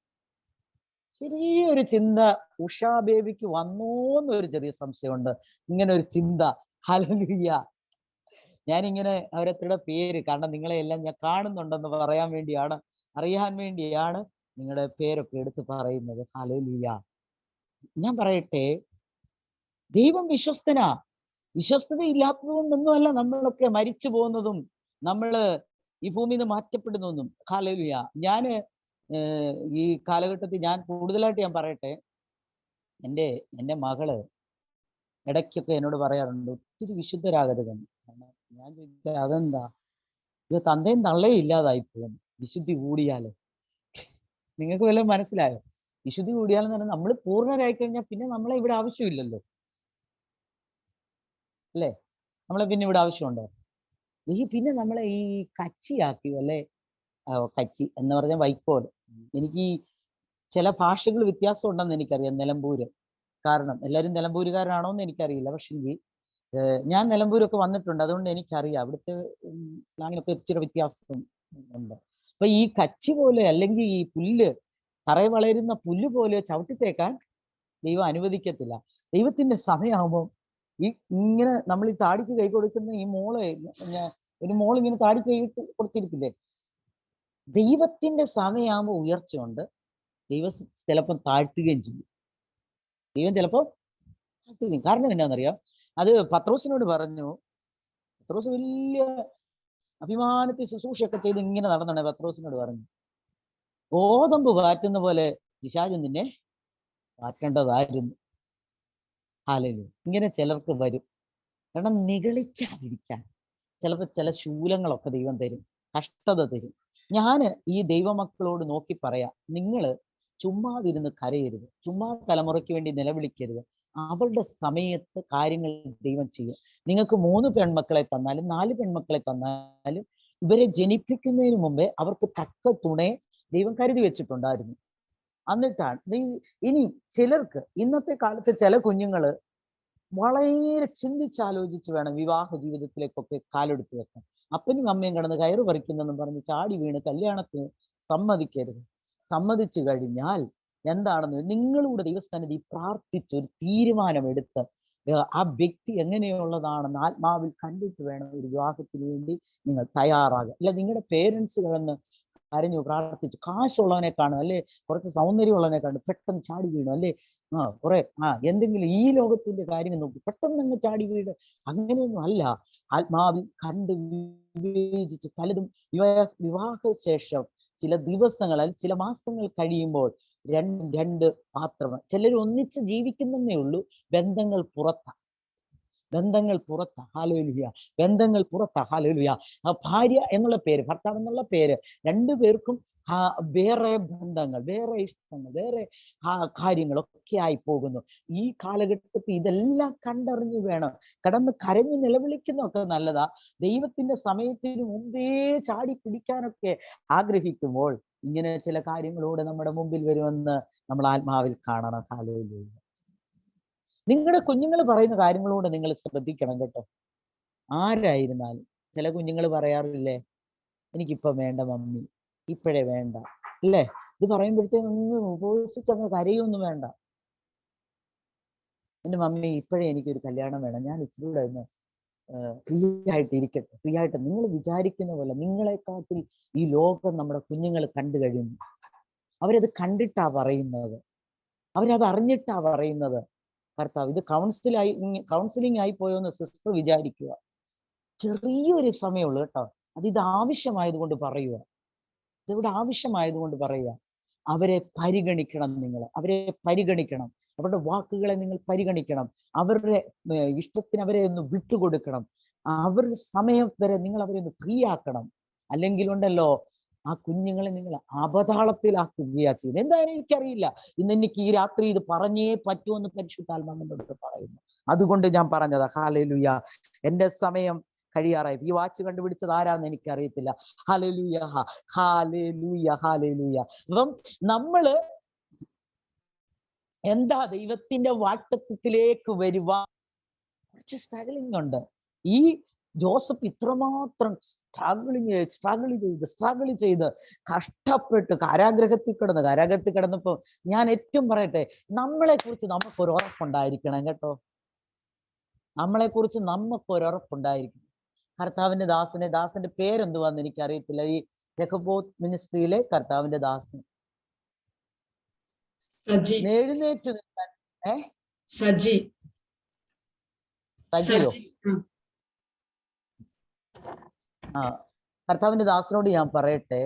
ചെറിയൊരു ചിന്ത ഉഷാ ബേബിക്ക് വന്നോന്നൊരു ചെറിയ സംശയമുണ്ട്. ഇങ്ങനെ ഒരു ചിന്ത. ഹല്ലേലൂയ. ഞാനിങ്ങനെ ഓരോരുത്തരുടെ പേര്, കാരണം നിങ്ങളെ എല്ലാം ഞാൻ കാണുന്നുണ്ടെന്ന് പറയാൻ വേണ്ടിയാണ്, അറിയാൻ വേണ്ടിയാണ് നിങ്ങളുടെ പേരൊക്കെ എടുത്ത് പറയുന്നത്. ഹല്ലേലൂയ. ഞാൻ പറയട്ടെ, ദൈവം വിശ്വസ്തനാ. വിശ്വസ്തത ഇല്ലാത്തത് കൊണ്ടൊന്നുമല്ല നമ്മളൊക്കെ മരിച്ചു പോകുന്നതും നമ്മള് ഈ ഭൂമിയിൽ നിന്ന് മാറ്റപ്പെടുന്നതും. ഹല്ലേലൂയ. ഞാന് ഈ കാലഘട്ടത്തിൽ ഞാൻ കൂടുതലായിട്ട് ഞാൻ പറയട്ടെ, എൻ്റെ മകള് ഇടയ്ക്കൊക്കെ എന്നോട് പറയാറുണ്ട്, ഒത്തിരി വിശുദ്ധരാകരുതെന്ന്. ഞാൻ ചോദിക്കുക, അതെന്താ? ഇത് തന്തയും തള്ളയും ഇല്ലാതായി പോകും വിശുദ്ധി കൂടിയാല്. നിങ്ങൾക്ക് വല്ലതും മനസ്സിലായോ? വിശുദ്ധി കൂടിയാലെന്ന് പറഞ്ഞാൽ നമ്മൾ പൂർണ്ണരായി കഴിഞ്ഞാൽ പിന്നെ നമ്മളെ ഇവിടെ ആവശ്യമില്ലല്ലോ, അല്ലേ? നമ്മളെ പിന്നെ ഇവിടെ ആവശ്യമുണ്ടോ? പിന്നെ നമ്മളെ ഈ കച്ചിയാക്കി, അല്ലേ? കച്ചി എന്ന് പറഞ്ഞാൽ വൈക്കോൽ. എനിക്ക് ചില ഭാഷകൾ വ്യത്യാസം ഉണ്ടെന്ന് എനിക്കറിയാം. നിലമ്പൂര്, കാരണം എല്ലാവരും നിലമ്പൂരുകാരാണോ എന്ന് എനിക്കറിയില്ല. പക്ഷേ ഞാൻ നിലമ്പൂരൊക്കെ വന്നിട്ടുണ്ട്, അതുകൊണ്ട് എനിക്കറിയാം അവിടുത്തെ സ്ലാങ്ങിലൊക്കെ ഇച്ചിരി വ്യത്യാസം ഉണ്ട്. അപ്പൊ ഈ കച്ചി പോലെ, അല്ലെങ്കിൽ ഈ പുല്ല്, തറയിൽ വളരുന്ന പുല്ല് പോലെ ചവിട്ടിത്തേക്കാൻ ദൈവം അനുവദിക്കത്തില്ല. ദൈവത്തിന്റെ സമയമാകുമ്പോൾ ഇങ്ങനെ നമ്മൾ ഈ താടിക്ക് കൈ കൊടുക്കുന്ന ഈ മോള്, ഒരു മോൾ ഇങ്ങനെ താടി കൈയിട്ട് കൊടുത്തിരിക്കില്ലേ? ദൈവത്തിന്റെ സമയമാകുമ്പോൾ ഉയർച്ചയുണ്ട്, ദൈവം ചിലപ്പം താഴ്ത്തുകയും ചെയ്യും. ദൈവം ചിലപ്പോൾ താഴ്ത്തുകയും. കാരണം എന്നാന്നറിയാം? അത് പത്രോസിനോട് പറഞ്ഞു. പത്രോസ് വലിയ അഭിമാനത്തിൽ ശുശ്രൂഷയൊക്കെ ചെയ്ത് ഇങ്ങനെ നടന്നാണ്. പത്രോസിനോട് പറഞ്ഞു, ഗോതമ്പ് പാറ്റുന്ന പോലെ പിശാച് നിന്നെ പാറ്റേണ്ടതായിരുന്നു. ഹല്ലേലൂയ. ഇങ്ങനെ ചിലർക്ക് വരും. കാരണം നിഗളിക്കാതിരിക്കാൻ ചിലപ്പോൾ ചില ശൂലങ്ങളൊക്കെ ദൈവം തരും, കഷ്ടത തരും. ഞാൻ ഈ ദൈവമക്കളോട് നോക്കി പറയാം, നിങ്ങൾ ചുമ്മാതിരുന്ന് കരയരുത്, ചുമ്മാ തലമുറയ്ക്ക് വേണ്ടി നിലവിളിക്കരുത്. അവളുടെ സമയത്ത് കാര്യങ്ങൾ ദൈവം ചെയ്യും. നിങ്ങൾക്ക് 3 പെൺമക്കളെ തന്നാലും 4 പെൺമക്കളെ തന്നാലും ഇവരെ ജനിപ്പിക്കുന്നതിന് മുമ്പേ അവർക്ക് തക്ക തുണയെ ദൈവം കരുതി വെച്ചിട്ടുണ്ടായിരുന്നു. എന്നിട്ടാണ് ഇനി ചിലർക്ക്, ഇന്നത്തെ കാലത്ത് ചില കുഞ്ഞുങ്ങള് വളരെ ചിന്തിച്ചാലോചിച്ച് വേണം വിവാഹ ജീവിതത്തിലേക്കൊക്കെ കാലെടുത്ത് വെക്കാൻ. അപ്പനും അമ്മയും കിടന്ന് കയറ് പറിക്കുന്നെന്നും പറഞ്ഞ് ചാടി വീണ് കല്യാണത്തിന് സമ്മതിക്കരുത്. സമ്മതിച്ചു കഴിഞ്ഞാൽ എന്താണെന്ന് നിങ്ങളുടെ ദൈവസന്നിധി പ്രാർത്ഥിച്ച് ഒരു തീരുമാനമെടുത്ത് ആ വ്യക്തി എങ്ങനെയുള്ളതാണെന്ന് ആത്മാവിൽ കണ്ടിട്ട് വേണം ഒരു വിവാഹത്തിന് വേണ്ടി നിങ്ങൾ തയ്യാറാകുക. അല്ല നിങ്ങളുടെ പേരൻസ് കിടന്ന് കരഞ്ഞു പ്രാർത്ഥിച്ചു, കാശുള്ളവനെ കാണും, അല്ലെ കുറച്ച് സൗന്ദര്യമുള്ളവനെ കാണും, പെട്ടെന്ന് ചാടി വീണു, അല്ലേ? കുറെ എന്തെങ്കിലും ഈ ലോകത്തിന്റെ കാര്യങ്ങൾ നോക്കി പെട്ടെന്ന് അങ്ങ് ചാടി വീട്. അങ്ങനെയൊന്നും അല്ല. ആത്മാവിൽ കണ്ട് വിവേചിച്ച് പലതും വിവാഹ ശേഷം ചില ദിവസങ്ങൾ അല്ലെങ്കിൽ ചില മാസങ്ങൾ കഴിയുമ്പോൾ രണ്ട് പാത്രങ്ങൾ. ചിലർ ഒന്നിച്ച് ജീവിക്കുന്നേ ഉള്ളൂ, ബന്ധങ്ങൾ പുറത്താ. ഹല്ലേലൂയ. ബന്ധങ്ങൾ പുറത്താ. ഹല്ലേലൂയ. ഭാര്യ എന്നുള്ള പേര്, ഭർത്താവ് എന്നുള്ള പേര്, 2 പേർക്കും വേറെ ബന്ധങ്ങൾ, വേറെ ഇഷ്ടങ്ങൾ, വേറെ കാര്യങ്ങളൊക്കെ ആയി പോകുന്നു. ഈ കാലഘട്ടത്തിൽ ഇതെല്ലാം കണ്ടറിഞ്ഞു വേണം. കടന്ന് കരഞ്ഞു നിലവിളിക്കുന്നതൊക്കെ നല്ലതാ. ദൈവത്തിന്റെ സമയത്തിന് മുമ്പേ ചാടി പിടിക്കാനൊക്കെ ആഗ്രഹിക്കുമ്പോൾ ഇങ്ങനെ ചില കാര്യങ്ങളോട് നമ്മുടെ മുമ്പിൽ വരുമെന്ന് നമ്മൾ ആത്മാവിൽ കാണണം. ഹല്ലേലൂയ. നിങ്ങളുടെ കുഞ്ഞുങ്ങൾ പറയുന്ന കാര്യങ്ങളോട് നിങ്ങൾ ശ്രദ്ധിക്കണം കേട്ടോ. ആരായിരുന്നാലും ചില കുഞ്ഞുങ്ങൾ പറയാറില്ലേ, എനിക്കിപ്പം വേണ്ട മമ്മി, ഇപ്പോഴേ വേണ്ട, അല്ലേ? ഇത് പറയുമ്പോഴത്തേക്കും അങ്ങ് ഉപയോഗിച്ചിട്ട് അങ്ങ് കരയൊന്നും വേണ്ട. എൻ്റെ മമ്മി ഇപ്പോഴേ എനിക്കൊരു കല്യാണം വേണം, ഞാൻ ഇച്ചിരൂടെ ഒന്ന് ഫ്രീ ആയിട്ട് ഇരിക്കട്ടെ. ഫ്രീ ആയിട്ട് നിങ്ങൾ വിചാരിക്കുന്ന പോലെ നിങ്ങളെക്കാട്ടിൽ ഈ ലോകം നമ്മുടെ കുഞ്ഞുങ്ങൾ കണ്ടു കഴിയുന്നു. അവരത് കണ്ടിട്ടാ പറയുന്നത്, അവരത് അറിഞ്ഞിട്ടാ പറയുന്നത്. കർത്താവ്, ഇത് കൗൺസിലിംഗ് ആയി പോയോന്ന് സിസ്റ്റർ വിചാരിക്കുക. ചെറിയൊരു സമയമുള്ളൂ കേട്ടോ. ഇത് ആവശ്യമായതുകൊണ്ട് പറയുക, ഇതിവിടെ ആവശ്യമായതുകൊണ്ട് പറയുക. അവരെ പരിഗണിക്കണം, നിങ്ങൾ അവരെ പരിഗണിക്കണം. അവരുടെ വാക്കുകളെ നിങ്ങൾ പരിഗണിക്കണം. അവരുടെ ഇഷ്ടത്തിന് അവരെ ഒന്ന് വിട്ടുകൊടുക്കണം. അവരുടെ സമയം വരെ നിങ്ങൾ അവരെ ഒന്ന് ഫ്രീ ആക്കണം. അല്ലെങ്കിൽ ഉണ്ടല്ലോ, ആ കുഞ്ഞുങ്ങളെ നിങ്ങൾ അപതാളത്തിലാക്കുകയാ ചെയ്യുന്നത്. എന്തായാലും എനിക്കറിയില്ല, ഇന്ന് എനിക്ക് ഈ രാത്രി ഇത് പറഞ്ഞേ പറ്റുമെന്ന് പരിശുദ്ധാത്മാവിനോട് പറയുന്നു. അതുകൊണ്ട് ഞാൻ പറഞ്ഞതാ. ഹല്ലേലൂയ. എൻ്റെ സമയം കഴിയാറായി. ഈ വാച്ച് കണ്ടുപിടിച്ചത് ആരാന്ന് എനിക്കറിയത്തില്ല. Hallelujah, hallelujah, hallelujah. അപ്പം നമ്മള് എന്താ ദൈവത്തിന്റെ വാഗ്ദത്തത്തിലേക്ക് വരുവാൻ കുറച്ച് സ്ട്രഗിളിംഗ് ഉണ്ട്. ഈ ജോസഫ് ഇത്രമാത്രം സ്ട്രഗിൾ ചെയ്ത് കഷ്ടപ്പെട്ട് കാരാഗ്രഹത്തിൽ കിടന്നപ്പോ ഞാൻ ഏറ്റവും പറയട്ടെ, നമ്മളെ കുറിച്ച് നമുക്കൊരു ഉറപ്പുണ്ടായിരിക്കണം കേട്ടോ. നമ്മളെ കുറിച്ച് നമുക്കൊരു ഉറപ്പുണ്ടായിരിക്കണം. കർത്താവിന്റെ ദാസന്റെ പേരെന്തുവാന്ന് എനിക്കറിയത്തില്ല. ഈ രഹോബോത്ത് മിനിസ്ട്രിയിലെ കർത്താവിന്റെ ദാസൻ എഴുന്നേറ്റ് നിൽക്കാൻ സജിയോ? ആ, കർത്താവിന്റെ ദാസനോട് ഞാൻ പറയട്ടെ,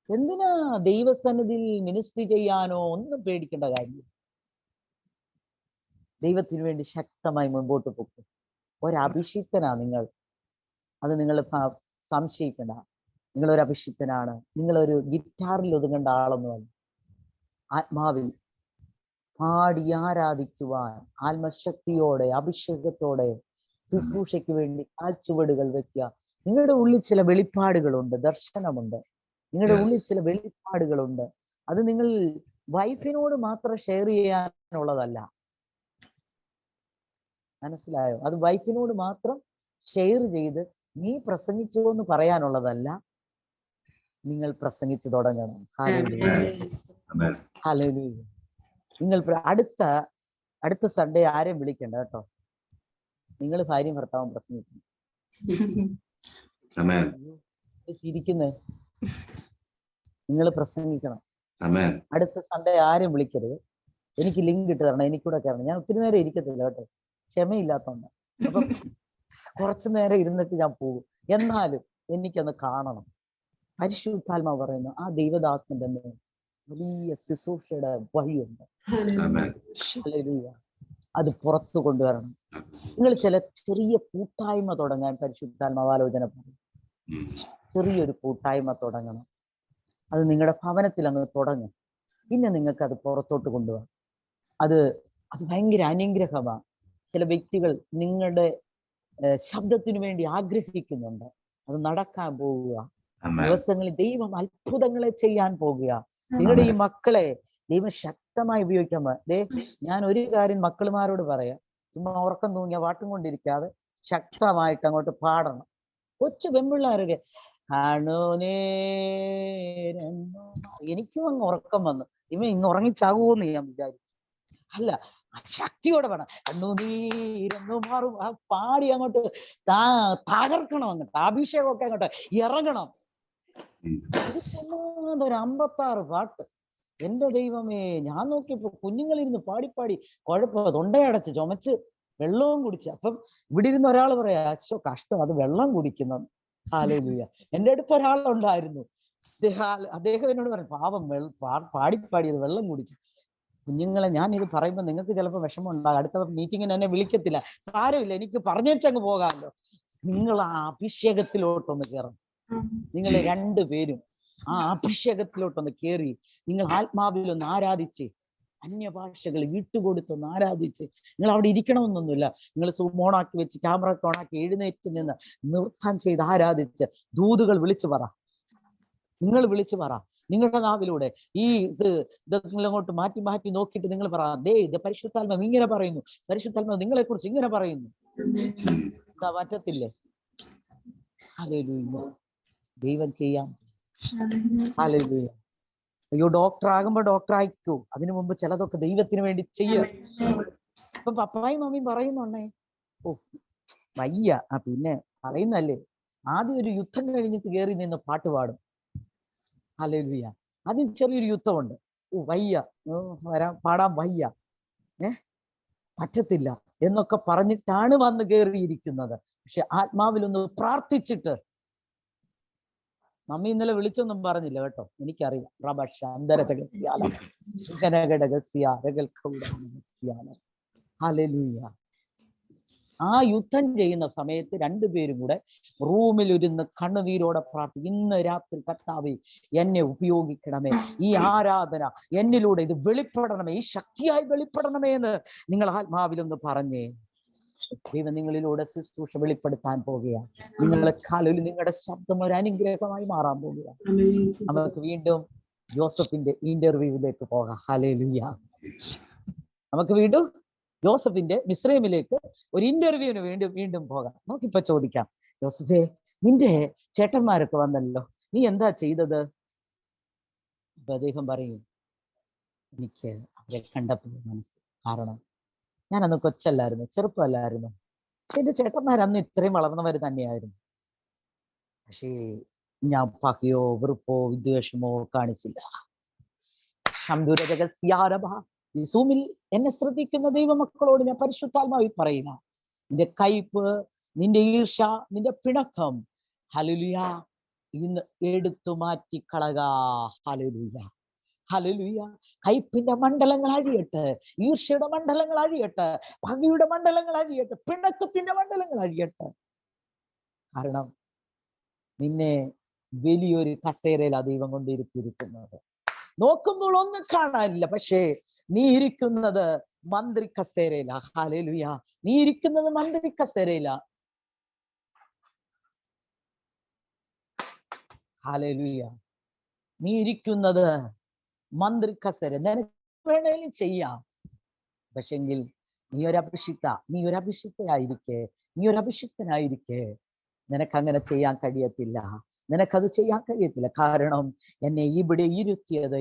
എന്തിനാ ദൈവസന്നിധിയിൽ മിനിസ്ട്രി ചെയ്യാനോ ഒന്നും പേടിക്കേണ്ട കാര്യം. ദൈവത്തിന് വേണ്ടി ശക്തമായി മുൻപോട്ട് പോകും. ഒരഭിഷിക്തനാ നിങ്ങൾ, അത് നിങ്ങൾ സംശയിക്കണ്ട. നിങ്ങളൊരു അഭിഷിക്തനാണ്. നിങ്ങളൊരു ഗിറ്റാറിൽ ഒതുങ്ങേണ്ട ആളൊന്നുമല്ല. ആത്മാവിൽ പാടി ആരാധിക്കുവാൻ ആത്മശക്തിയോടെ അഭിഷേകത്തോടെ ശുശ്രൂഷയ്ക്ക് വേണ്ടി കാൽച്ചുവടുകൾ വെക്കുക. നിങ്ങളുടെ ഉള്ളിൽ ചില വെളിപ്പാടുകളുണ്ട്, ദർശനമുണ്ട്. നിങ്ങളുടെ ഉള്ളിൽ ചില വെളിപ്പാടുകളുണ്ട്. അത് നിങ്ങൾ വൈഫിനോട് മാത്രം ഷെയർ ചെയ്യാനുള്ളതല്ല. മനസ്സിലായോ? അത് വൈഫിനോട് മാത്രം ഷെയർ ചെയ്ത് നീ പ്രസംഗിച്ചോ എന്ന് പറയാനുള്ളതല്ല. നിങ്ങൾ പ്രസംഗിച്ചു തുടങ്ങണം. ഹല്ലേലൂയ. നിങ്ങൾ അടുത്ത സൺഡേ ആരെയും വിളിക്കണ്ട കേട്ടോ. നിങ്ങൾ ഭാര്യയും ഭർത്താവും പ്രസംഗിക്കണം. ഇരിക്കുന്നേ, നിങ്ങൾ പ്രസംഗിക്കണം. അടുത്ത സൺഡേ ആരെയും വിളിക്കരുത്. എനിക്ക് ലിങ്ക് ഇട്ട് തരണം, എനിക്കൂടെ കയറണം. ഞാൻ ഒത്തിരി നേരം ഇരിക്കത്തില്ല കേട്ടോ, ക്ഷമയില്ലാത്തോണ്ട്. അപ്പം കുറച്ചു നേരം ഇരുന്നിട്ട് ഞാൻ പോകും. എന്നാലും എനിക്കൊന്ന് കാണണം. പരിശുദ്ധാത്മാവ് പറയുന്നു, ആ ദൈവദാസന്റെ മേൽ വലിയ ശുശ്രൂഷയുടെ വഴിയുണ്ട്. അത് പുറത്തു കൊണ്ടുവരണം. നിങ്ങൾ ചില ചെറിയ കൂട്ടായ്മ തുടങ്ങാൻ പരിശുദ്ധാത്മാവ് ആലോചന പറയും. ചെറിയൊരു കൂട്ടായ്മ തുടങ്ങണം. അത് നിങ്ങളുടെ ഭവനത്തിൽ അങ്ങ് തുടങ്ങും. പിന്നെ നിങ്ങൾക്ക് അത് പുറത്തോട്ട് കൊണ്ടുപോകാം. അത് ഭയങ്കര അനുഗ്രഹമാണ്. ചില വ്യക്തികൾ നിങ്ങളുടെ ശബ്ദത്തിനു വേണ്ടി ആഗ്രഹിക്കുന്നുണ്ട്. അത് നടക്കാൻ പോവുക. ദിവസങ്ങളിൽ ദൈവം അത്ഭുതങ്ങളെ ചെയ്യാൻ പോകുക. നിങ്ങളുടെ ഈ മക്കളെ ദൈവം ശക്തമായി ഉപയോഗിക്കാൻ. ഞാൻ ഒരു കാര്യം മക്കളുമാരോട് പറയാം, ചുമ്മാ ഉറക്കം തൂങ്ങിയ പാട്ടും കൊണ്ടിരിക്കാതെ ശക്തമായിട്ട് അങ്ങോട്ട് പാടണം. കൊച്ചു പെൺപിള്ളേരൊക്കെ എനിക്കും അങ്ങ് ഉറക്കം വന്നു. ഇന്ന് ഉറങ്ങിച്ചാകുമോന്ന് ഞാൻ വിചാരിച്ചു. അല്ല, ശക്തിയോടെ വേണം. കണ്ണുനീരെന്നു മാറും ആ പാടി അങ്ങോട്ട് തകർക്കണം. അങ്ങോട്ട് അഭിഷേകമൊക്കെ അങ്ങോട്ട് ഇറങ്ങണം. ഒരു 56 പാട്ട്. എന്റെ ദൈവമേ, ഞാൻ നോക്കിയപ്പോ കുഞ്ഞുങ്ങളിരുന്ന് പാടിപ്പാടി തൊണ്ടയടച്ച് ചുമച്ച് വെള്ളവും കുടിച്ച്. അപ്പം ഇവിടെ ഇരുന്ന് ഒരാൾ പറയാ, അച്ഛോ കഷ്ടം, അത് വെള്ളം കുടിക്കുന്നു. ഹല്ലേലൂയ. എന്റെ അടുത്ത് ഒരാളുണ്ടായിരുന്നു, അദ്ദേഹം എന്നോട് പറഞ്ഞു, പാവം പാടിപ്പാടിയത് വെള്ളം കുടിച്ചു. കുഞ്ഞുങ്ങളെ, ഞാൻ ഇത് പറയുമ്പോൾ നിങ്ങൾക്ക് ചിലപ്പോൾ വിഷമം ഉണ്ടാകും. അടുത്ത മീറ്റിങ്ങിന് എന്നെ വിളിക്കത്തില്ല, സാരമില്ല, എനിക്ക് പറഞ്ഞേച്ചങ്ങ് പോകാമല്ലോ. നിങ്ങൾ ആ അഭിഷേകത്തിലോട്ടൊന്ന് കയറണം. നിങ്ങൾ രണ്ടുപേരും ആ അഭിഷേകത്തിലോട്ടൊന്ന് കയറി നിങ്ങൾ ആത്മാവിലൊന്ന് ആരാധിച്ച്, അന്യഭാഷകൾ വിട്ടുകൊടുത്തൊന്ന് ആരാധിച്ച്. നിങ്ങൾ അവിടെ ഇരിക്കണമെന്നൊന്നുമില്ല. നിങ്ങൾ സൂം ഓണാക്കി വെച്ച് ക്യാമറ ഓണാക്കി എഴുന്നേറ്റ് നിന്ന് നൃത്തം ചെയ്ത് ആരാധിച്ച് ദൂതുകൾ വിളിച്ചു പറ. നിങ്ങൾ വിളിച്ചു പറ, നിങ്ങളുടെ നാവിലൂടെ ഈ ഇതെങ്കിലും അങ്ങോട്ട് മാറ്റി മാറ്റി നോക്കിയിട്ട് നിങ്ങൾ പറ, ദേ ഇത് പരിശുദ്ധാത്മാവ് ഇങ്ങനെ പറയുന്നു, പരിശുദ്ധാത്മാവ് നിങ്ങളെ കുറിച്ച് ഇങ്ങനെ പറയുന്നു. എന്താ പറ്റത്തില്ലേ? ഹല്ലേലൂയ. ദൈവം ചെയ്യാം. ഹല്ലേലൂയ. അയ്യോ, ഡോക്ടർ ആകുമ്പോ ഡോക്ടർ ആയിക്കോ, അതിനു മുമ്പ് ചിലതൊക്കെ ദൈവത്തിന് വേണ്ടി ചെയ്യുക. ഇപ്പൊ പപ്പായും മമ്മിയും പറയുന്നുണ്ടേ, ഓ വയ്യ, പിന്നെ പറയുന്നല്ലേ, ആദ്യം ഒരു യുദ്ധം കഴിഞ്ഞിട്ട് കയറി നിന്ന് പാട്ട് പാടും. ഹല്ലേലൂയ. ആദ്യം ചെറിയൊരു യുദ്ധമുണ്ട്. ഓ വയ്യ, പാടാൻ വയ്യ, പറ്റത്തില്ല എന്നൊക്കെ പറഞ്ഞിട്ടാണ് വന്ന് കയറിയിരിക്കുന്നത്. പക്ഷെ ആത്മാവിലൊന്ന് പ്രാർത്ഥിച്ചിട്ട്, മമ്മി ഇന്നലെ വിളിച്ചൊന്നും പറഞ്ഞില്ല കേട്ടോ, എനിക്കറിയാം. ഹല്ലേലൂയ. ആ യുദ്ധം ചെയ്യുന്ന സമയത്ത് രണ്ടുപേരും കൂടെ റൂമിൽ ഇരുന്ന് കണ്ണുനീരോടെ പ്രാർത്ഥിക്കും, ഇന്ന് രാത്രി കർത്താവേ എന്നെ ഉപയോഗിക്കണമേ, ഈ ആരാധന എന്നിലൂടെ ഇത് വെളിപ്പെടണമേ, ഈ ശക്തിയായി വെളിപ്പെടണമേ എന്ന് നിങ്ങൾ ആത്മാവിലൊന്ന് പറഞ്ഞേ. ദൈവം നിങ്ങളിലൂടെ ശുശ്രൂഷ വെളിപ്പെടുത്താൻ പോകുകയാണ്. നിങ്ങളുടെ കാലിൽ നിങ്ങളുടെ ശബ്ദം ഒരു അനുഗ്രഹമായി മാറാൻ പോകുകയാണ്. നമുക്ക് വീണ്ടും ജോസഫിന്റെ ഇന്റർവ്യൂവിലേക്ക് പോകാം. ഹല്ലേലൂയ. നമുക്ക് വീണ്ടും ജോസഫിന്റെ മിസ്രൈമിലേക്ക് ഒരു ഇന്റർവ്യൂവിന് വീണ്ടും പോകാം. നമുക്കിപ്പോ ചോദിക്കാം, ജോസഫേ, നിന്റെ ചേട്ടന്മാരൊക്കെ വന്നല്ലോ, നീ എന്താ ചെയ്തത്? അപ്പൊ അദ്ദേഹം പറയും, എനിക്ക് അവരെ കണ്ടപ്പോൾ മനസ്സ്, കാരണം ഞാനന്ന് കൊച്ചല്ലായിരുന്നു, ചെറുപ്പമല്ലായിരുന്നു. പക്ഷെ എന്റെ ചേട്ടന്മാരന്ന് ഇത്രയും വളർന്നവർ തന്നെയായിരുന്നു. പക്ഷേ ഞാൻ പകയോ വെറുപ്പോ വിദ്വേഷമോ കാണിച്ചില്ല. ഈ സൂമിൽ എന്നെ ശ്രദ്ധിക്കുന്ന ദൈവമക്കളോട് ഞാൻ പരിശുദ്ധാത്മാവിൽ പറയുക, നിന്റെ കയ്പ്, നിന്റെ ഈർഷ, നിന്റെ പിണക്കം, ഹല്ലേലൂയ, ഇന്ന് എടുത്തു മാറ്റിക്കളക. ഹല്ലേലൂയ. ഹല്ലേലൂയ. കയ്പിന്റെ മണ്ഡലങ്ങൾ അഴിയട്ടെ, ഈർഷ്യയുടെ മണ്ഡലങ്ങൾ അഴിയട്ടെ, പകയുടെ മണ്ഡലങ്ങൾ അഴിയട്ടെ, പിണക്കത്തിന്റെ മണ്ഡലങ്ങൾ അഴിയട്ടെ. കാരണം നിന്നെ വലിയൊരു കസേരയിലാണ് ദൈവം കൊണ്ടിരുത്തിയിരിക്കുന്നത്. നോക്കുമ്പോൾ ഒന്നും കാണാനില്ല, പക്ഷേ നീ ഇരിക്കുന്നത് മന്ത്രി കസേരയില. ഹല്ലേലൂയ. നീ ഇരിക്കുന്നത് മന്ത്രി കസേരയില. ഹല്ലേലൂയ. നീ ഇരിക്കുന്നത് മന്ത്രി കസേര. നിനക്ക് വേണേലും ചെയ്യാം, പക്ഷെങ്കിൽ നീ ഒരു അഭിഷിക്തനായിരിക്കെ നിനക്ക് അങ്ങനെ ചെയ്യാൻ കഴിയത്തില്ല. നിനക്കത് ചെയ്യാൻ കഴിയത്തില്ല. കാരണം എന്നെ ഇവിടെ ഇരുത്തിയത്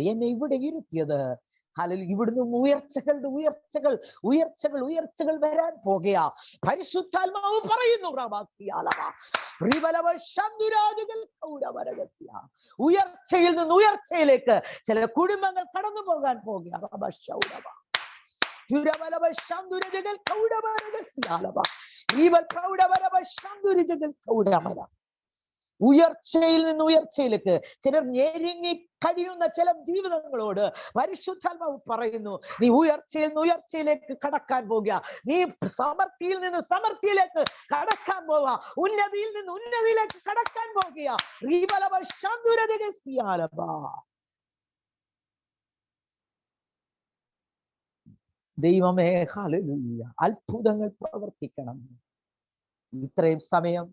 ഹല്ലേലൂയ, ഇവിടുന്ന് ഉയർച്ചകൾ വരാൻ പോകുക. പരിശുദ്ധാത്മാവ് പറയുന്നു, ഉയർച്ചയിൽ നിന്ന് ഉയർച്ചയിലേക്ക് ചില കുടുംബങ്ങൾ കടന്നു പോകാൻ പോകുക. ഉയർച്ചയിൽ നിന്ന് ഉയർച്ചയിലേക്ക് ചിലർ ഞെരുങ്ങി കഴിയുന്ന ചില ജീവിതങ്ങളോട് പരിശുദ്ധാത്മാവ് പറയുന്നു, നീ ഉയർച്ചയിൽ നിന്ന് ഉയർച്ചയിലേക്ക് കടക്കാൻ പോകുക. നീ സമൃദ്ധിയിൽ നിന്ന് സമൃദ്ധിയിലേക്ക് കടക്കാൻ പോവുക. ഉന്നതിയിൽ നിന്ന് ഉന്നതിയിലേക്ക് കടക്കാൻ പോകുക. ദൈവമേ, ഹല്ലേലൂയ, അത്ഭുതങ്ങൾ പ്രവർത്തിക്കണം. ഇത്രയും സമയം